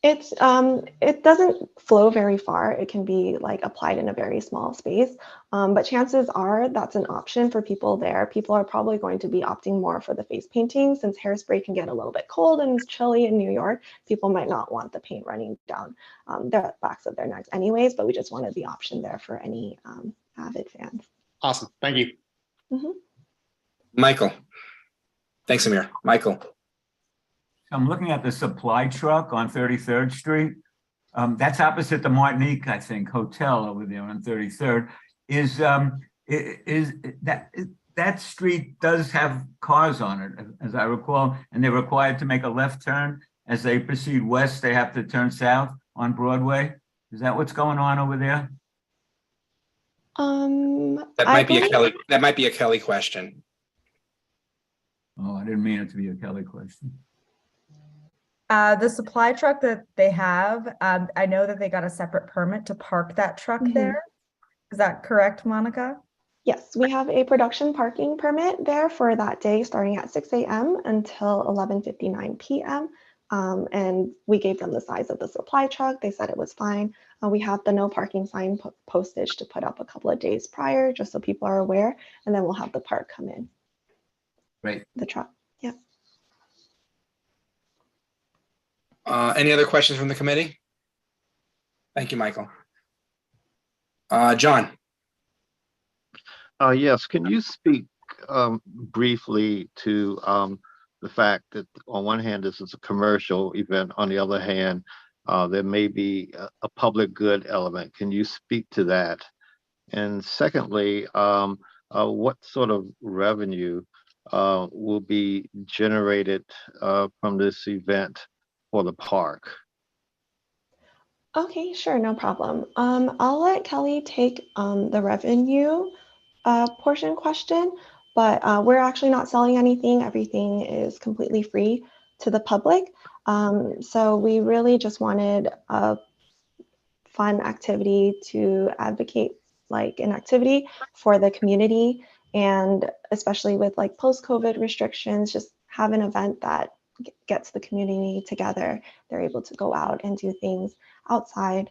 It's it doesn't flow very far. It can be like applied in a very small space, but chances are that's an option for people there. People are probably going to be opting more for the face painting since hairspray can get a little bit cold and chilly in New York. People might not want the paint running down their backs of their necks anyways, but we just wanted the option there for any avid fans. Awesome. Thank you. Mm-hmm. Michael. Thanks, Samir. Michael. I'm looking at the supply truck on 33rd Street. That's opposite the Martinique, I think, Hotel over there on 33rd. Is that street does have cars on it, as I recall, and they're required to make a left turn. As they proceed west, they have to turn south on Broadway. Is that what's going on over there? That might be a Kelly. That might be a Kelly question. Oh, I didn't mean it to be a Kelly question. The supply truck that they have, I know that they got a separate permit to park that truck there. Is that correct, Monica? Yes, we have a production parking permit there for that day, starting at 6 a.m. until 11:59 p.m. And we gave them the size of the supply truck. They said it was fine. We have the no parking sign postage to put up a couple of days prior, just so people are aware. And then we'll have the park come in. Right. The truck. Yeah. Any other questions from the committee? Thank you, Michael. John. Yes, can you speak briefly to the fact that on one hand, this is a commercial event, on the other hand, there may be a public good element. Can you speak to that? And secondly, what sort of revenue will be generated from this event for the park? Okay, sure, no problem. I'll let Kelly take the revenue portion question, but we're actually not selling anything. Everything is completely free to the public. So we really just wanted a fun activity to advocate, like an activity for the community, and especially with like post-COVID restrictions, just have an event that gets the community together. They're able to go out and do things outside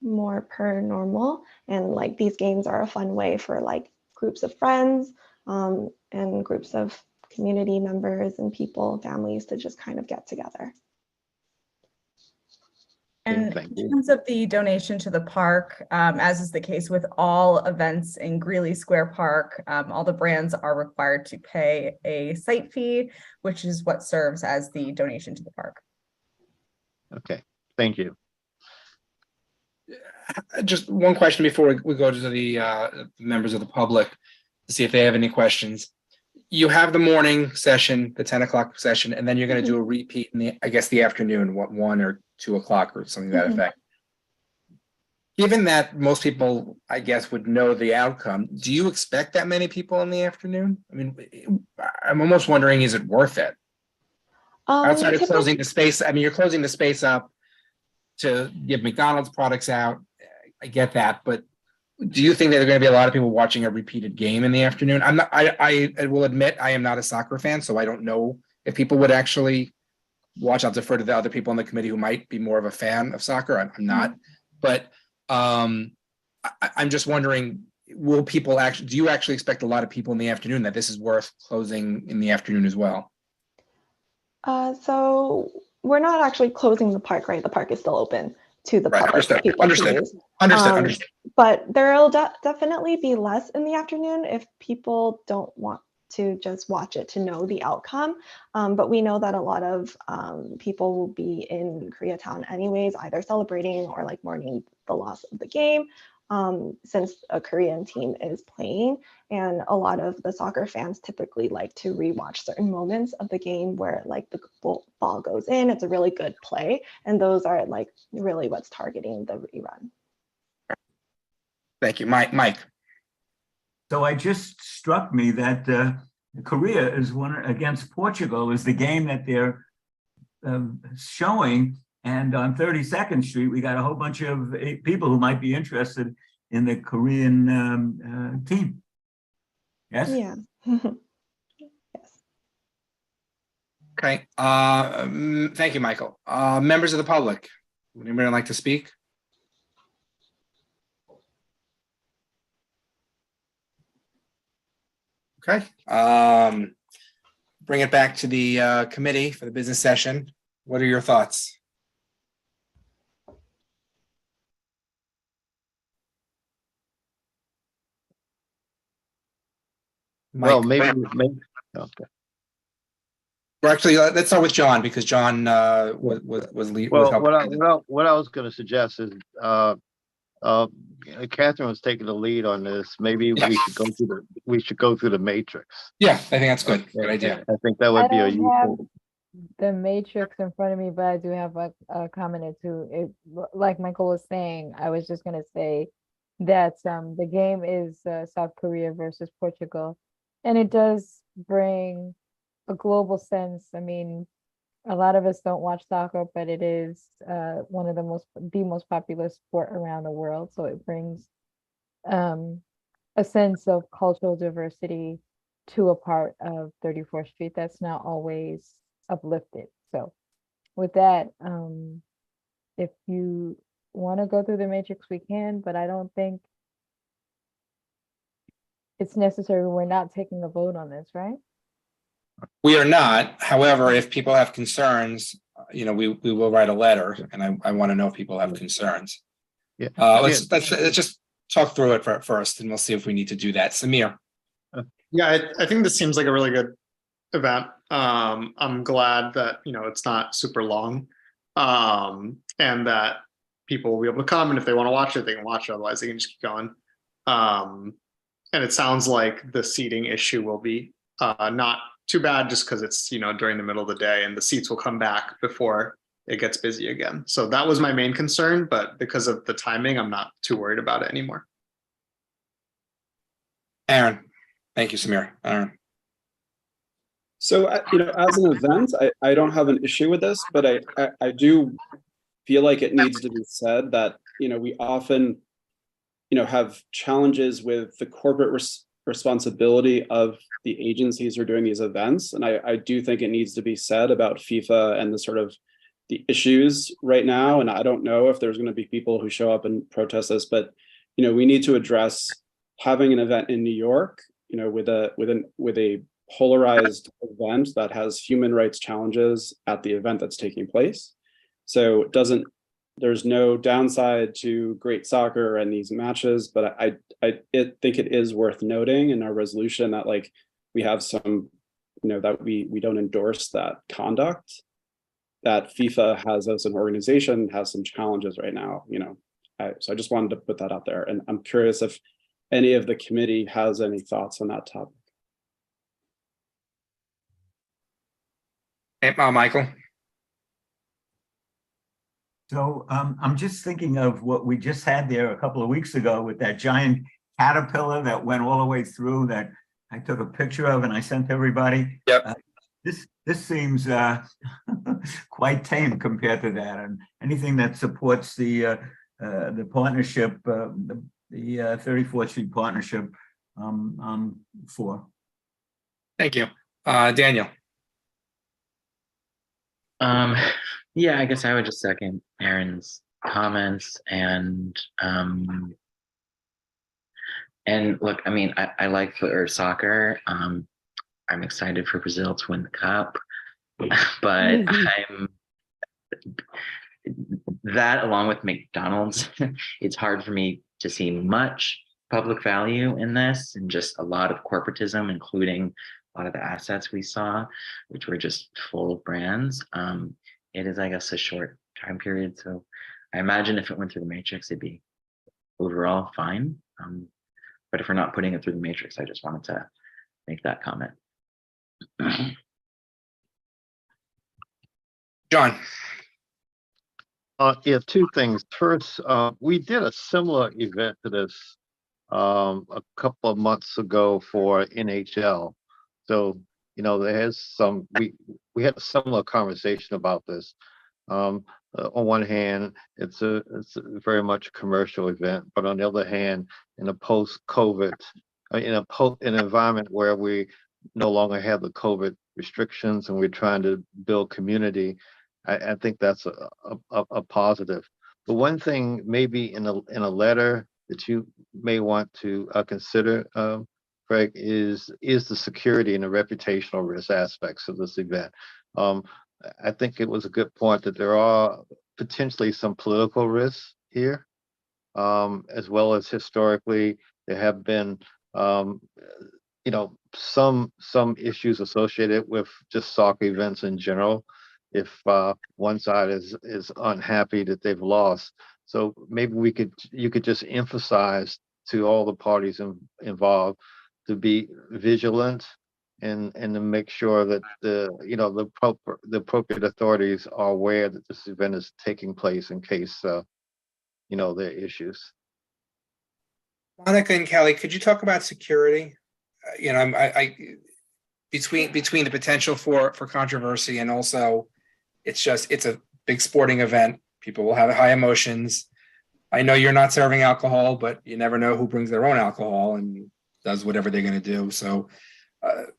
more per normal, and like these games are a fun way for like groups of friends and groups of community members and people, families, to just kind of get together. And in terms of the donation to the park, as is the case with all events in Greeley Square Park, all the brands are required to pay a site fee, which is what serves as the donation to the park. Okay, thank you. Just one question before we go to the members of the public to see if they have any questions. You have the morning session, the 10 o'clock session, and then you're going to do a repeat in the, I guess, the afternoon, what, 1 or 2 o'clock or something to that effect. Given that most people, I guess, would know the outcome, do you expect that many people in the afternoon? I mean, I'm almost wondering, is it worth it? Outside of closing the space, I mean, you're closing the space up to give McDonald's products out. I get that, but do you think that there are going to be a lot of people watching a repeated game in the afternoon? I'm not. I will admit I am not a soccer fan, so I don't know if people would actually watch. I'll defer to the other people on the committee who might be more of a fan of soccer. I'm not, but I'm just wondering: will people actually? Do you actually expect a lot of people in the afternoon that this is worth closing in the afternoon as well? So we're not actually closing the park, right? The park is still open to the public. Understood. For people to use. Understood. But there will definitely be less in the afternoon if people don't want to just watch it to know the outcome. But we know that a lot of people will be in Koreatown anyways, either celebrating or like mourning the loss of the game, since a Korean team is playing. And a lot of the soccer fans typically like to rewatch certain moments of the game where like the ball goes in, it's a really good play. And those are like really what's targeting the rerun. Thank you, Mike. So it just struck me that Korea is one against Portugal is the game that they're showing. And on 32nd Street, we got a whole bunch of people who might be interested in the Korean team. Yes? Yeah. Okay. Thank you, Michael. Members of the public, would anybody like to speak? Okay. Bring it back to the committee for the business session. What are your thoughts? Well, maybe okay. Well, actually, let's start with John because John was lead. Was Well, helping. what I was going to suggest is, Catherine was taking the lead on this. Maybe we should go through the matrix. Yeah, I think that's good. Good idea. I think that I would be a don't have useful. the matrix in front of me, but I do have a comment or two. Like Michael was saying, I was just gonna say that the game is South Korea versus Portugal, and it does bring a global sense. I mean, a lot of us don't watch soccer, but it is one of the most popular sport around the world. So it brings a sense of cultural diversity to a part of 34th Street that's not always uplifted. So with that, if you want to go through the matrix, we can, but I don't think it's necessary. We're not taking a vote on this, right? We are not. However, if people have concerns, we will write a letter, and I want to know if people have concerns. Yeah. Let's just talk through it first, and we'll see if we need to do that. Samir. Yeah, I think this seems like a really good event. I'm glad that it's not super long, and that people will be able to come, and if they want to watch it, they can watch it. Otherwise, they can just keep going. And it sounds like the seating issue will be not too bad, just because it's during the middle of the day, and the seats will come back before it gets busy again. So that was my main concern, but because of the timing, I'm not too worried about it anymore. Aaron. Thank you, Samir. Aaron. So, as an event, I don't have an issue with this, but I do feel like it needs to be said that, we often, have challenges with the corporate responsibility of the agencies who are doing these events. And I do think it needs to be said about FIFA and the sort of the issues right now. And I don't know if there's going to be people who show up and protest this, but, we need to address having an event in New York, with a polarized event that has human rights challenges at the event that's taking place. So there's no downside to great soccer and these matches, but I think it is worth noting in our resolution that we have some, that we don't endorse that conduct, that FIFA has as an organization has some challenges right now, so I just wanted to put that out there. And I'm curious if any of the committee has any thoughts on that topic. Hey, Michael. So I'm just thinking of what we just had there a couple of weeks ago with that giant caterpillar that went all the way through that I took a picture of and I sent to everybody. Yep. This seems quite tame compared to that, and anything that supports the partnership, the 34th Street partnership, for. Thank you, Daniel. Yeah, I guess I would just second Aaron's comments and look, I mean, I like soccer. I'm excited for Brazil to win the cup, but that along with McDonald's, it's hard for me to see much public value in this, and just a lot of corporatism, including a lot of the assets we saw, which were just full of brands. It is, I guess, a short time period. So I imagine if it went through the matrix, it'd be overall fine. But if we're not putting it through the matrix, I just wanted to make that comment. John. Yeah, two things. First, we did a similar event to this a couple of months ago for NHL. So, there's we had a similar conversation about this. On one hand, it's very much a commercial event, but on the other hand, in a post-COVID, in an environment where we no longer have the COVID restrictions and we're trying to build community, I think that's a positive. But one thing maybe in a letter that you may want to consider, Craig, is the security and the reputational risk aspects of this event. I think it was a good point that there are potentially some political risks here, as well as historically there have been some issues associated with just soccer events in general. If one side is unhappy that they've lost, so maybe you could just emphasize to all the parties involved to be vigilant and to make sure that the appropriate authorities are aware that this event is taking place in case there are issues. Monica and Kelly, could you talk about security? Between the potential for controversy and also it's a big sporting event. People will have high emotions. I know you're not serving alcohol, but you never know who brings their own alcohol and does whatever they're going to do. So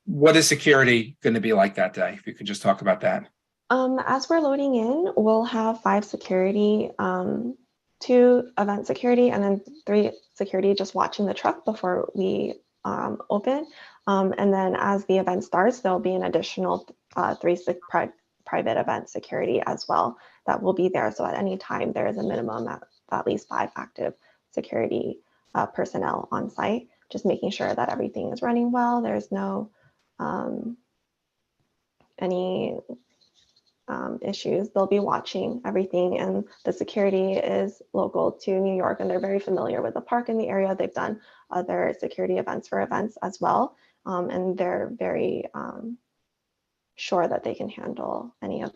what is security going to be like that day? If you could just talk about that. As we're loading in, we'll have 5 security, 2 event security, and then 3 security just watching the truck before we open. And then as the event starts, there'll be an additional 3 private event security as well that will be there. So at any time, there is a minimum at least 5 active security personnel on site, just making sure that everything is running well. There's no any issues. They'll be watching everything, and the security is local to New York, and they're very familiar with the park in the area. They've done other security events for events as well, and they're very sure that they can handle any of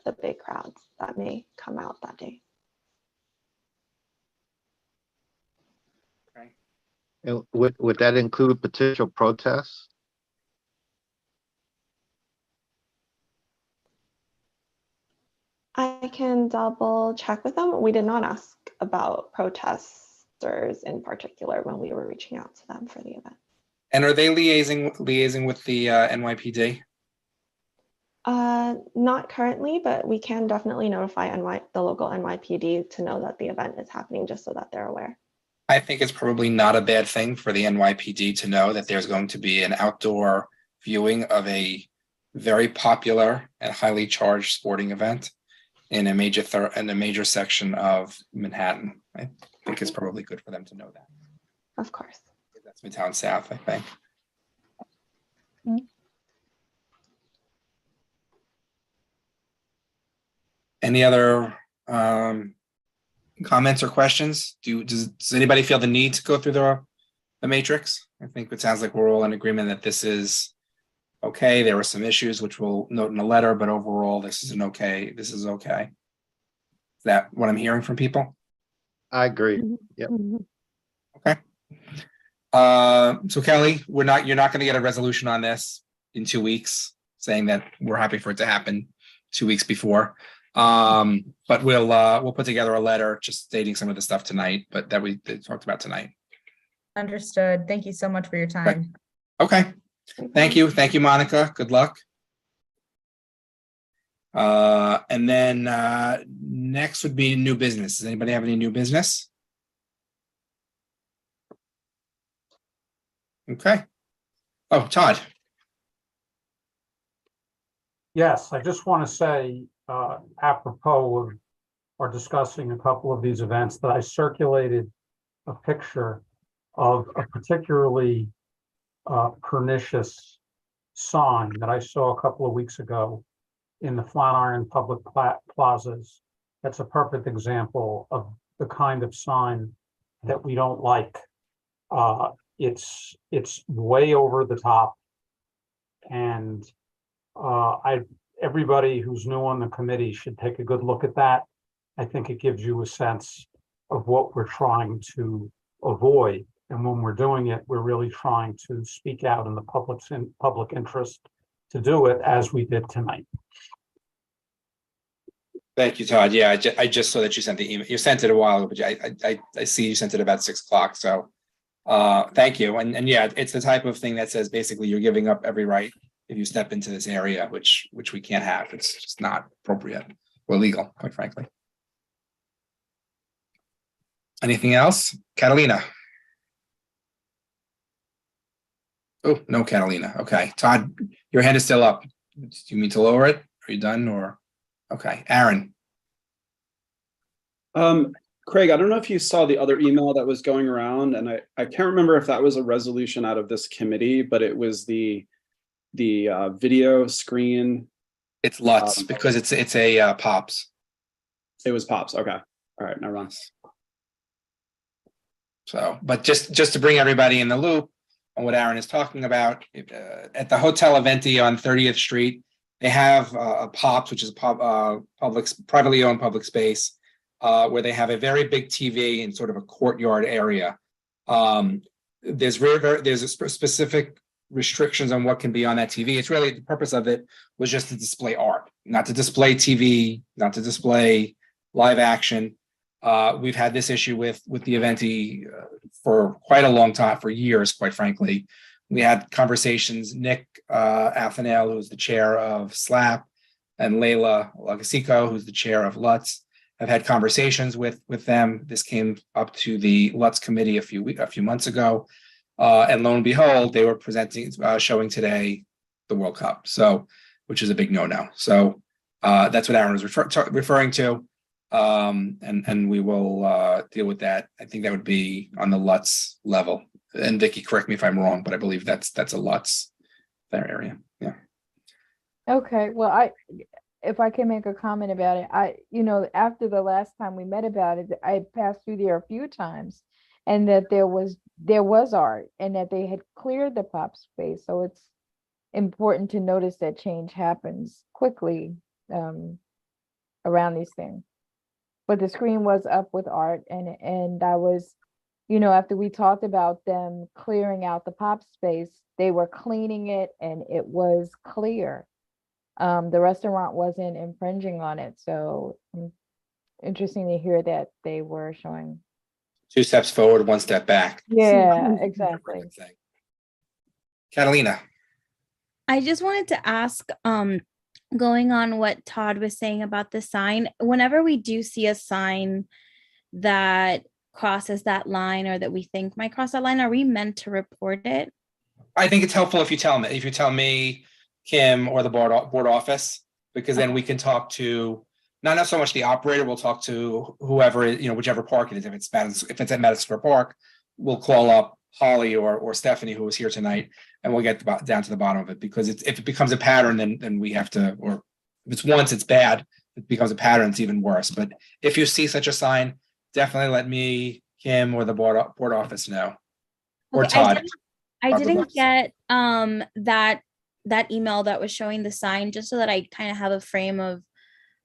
the big crowds that may come out that day. And would that include potential protests? I can double check with them. We did not ask about protesters in particular when we were reaching out to them for the event. And are they liaising with the NYPD? Not currently, but we can definitely notify the local NYPD to know that the event is happening, just so that they're aware. I think it's probably not a bad thing for the NYPD to know that there's going to be an outdoor viewing of a very popular and highly charged sporting event in a major section of Manhattan. I think it's probably good for them to know that. Of course. That's Midtown South, I think. Any other comments or questions? Does anybody feel the need to go through the matrix? I think it sounds like we're all in agreement that this is okay. There were some issues which we'll note in the letter, but overall, this is okay. This is okay. Is that what I'm hearing from people? I agree. Yep. Okay. So Kelly, you're not going to get a resolution on this in 2 weeks, saying that we're happy for it to happen 2 weeks before. But we'll put together a letter just stating some of the stuff tonight, but that we talked about tonight. Understood. Thank you so much for your time. Okay. Thank you. Thank you, Monica. Good luck. And then next would be new business. Does anybody have any new business? Okay. Oh, Todd. Yes, I just want to say, apropos of or discussing a couple of these events, that I circulated a picture of a particularly pernicious sign that I saw a couple of weeks ago in the Flatiron public plazas. That's a perfect example of the kind of sign that we don't like. It's way over the top, and everybody who's new on the committee should take a good look at that. I think it gives you a sense of what we're trying to avoid. And when we're doing it, we're really trying to speak out in the public interest to do it, as we did tonight. Thank you, Todd. Yeah, I just saw that you sent the email. You sent it a while ago, but I see you sent it about 6 o'clock. So thank you. And yeah, it's the type of thing that says basically you're giving up every right if you step into this area, which we can't have. It's just not appropriate or legal, quite frankly. Anything else? Catalina. Oh, no, Catalina. Okay. Todd, your hand is still up. Do you mean to lower it? Are you done or? Okay. Aaron. Craig, I don't know if you saw the other email that was going around, and I can't remember if that was a resolution out of this committee, but it was the video screen. It's LUTs because it's a POPs. It was POPs. Okay. All right. Never mind. So, but just to bring everybody in the loop on what Aaron is talking about, at the Hotel Aventi on 30th Street, they have a POPs, which is a privately owned public space, where they have a very big TV in sort of a courtyard area. There's specific restrictions on what can be on that TV. It's really, the purpose of it was just to display art, not to display TV, not to display live action. We've had this issue with the Aventi for quite a long time, for years, quite frankly. We had conversations, Nick Athanel, who's the chair of SLAP, and Leila Lagasico, who's the chair of LUTs, have had conversations with them. This came up to the LUTs committee a few months ago. And lo and behold, they were showing today the World Cup, so, which is a big no-no. So that's what Aaron was referring to. And we will deal with that. I think that would be on the LUTs level. And Vicky, correct me if I'm wrong, but I believe that's a LUTs their area. Yeah. Okay, well, if I can make a comment about it, after the last time we met about it, I passed through there a few times, and that there was art, and that they had cleared the pop space. So it's important to notice that change happens quickly around these things. But the screen was up with art, and I was, after we talked about them clearing out the pop space, they were cleaning it and it was clear. The restaurant wasn't infringing on it. So interesting to hear that they were showing. 2 steps forward, 1 step back. Yeah, exactly. Catalina. I just wanted to ask, going on what Todd was saying about the sign, whenever we do see a sign that crosses that line or that we think might cross that line, are we meant to report it? I think it's helpful if you tell me, Kim, or the board office, because then we can talk to not so much the operator. We'll talk to whoever, whichever park it is. If it's at Madison Square Park, we'll call up Holly or Stephanie, who was here tonight, and we'll get down to the bottom of it. Because if it becomes a pattern, then we have to, or if it's once it's bad, if it becomes a pattern, it's even worse. But if you see such a sign, definitely let me, Kim, or the board office know, or Okay, Todd. I didn't get that email that was showing the sign, just so that I kind of have a frame of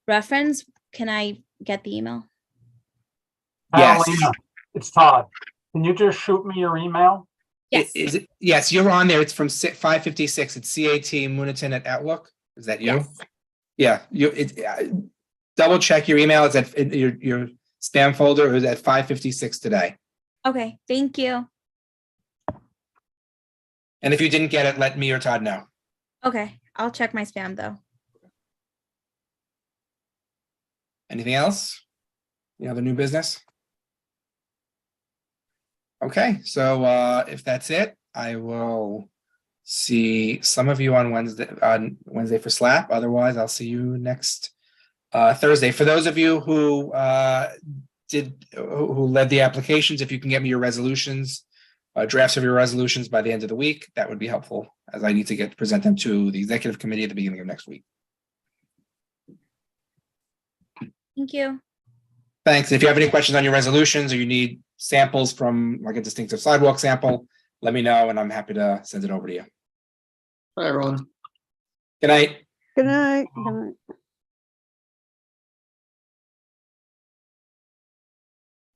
reference. Can I get the email? Yes. Catalina, it's Todd. Can you just shoot me your email? Yes. Is it? Yes, you're on there. It's from 556. It's CAT Munitin at Outlook. Is that you? Yes. Yeah. Double check your email. It's at your spam folder. It was at 556 today. Okay, thank you. And if you didn't get it, let me or Todd know. Okay, I'll check my spam though. Anything else? Any other new business? Okay, so if that's it, I will see some of you on Wednesday for SLAP. Otherwise, I'll see you next Thursday. For those of you who led the applications, if you can get me your resolutions, drafts of your resolutions by the end of the week, that would be helpful, as I need to present them to the executive committee at the beginning of next week. Thank you. Thanks. If you have any questions on your resolutions, or you need samples from like a distinctive sidewalk sample, let me know and I'm happy to send it over to you. Hi, everyone. Good night. Good night. Good night.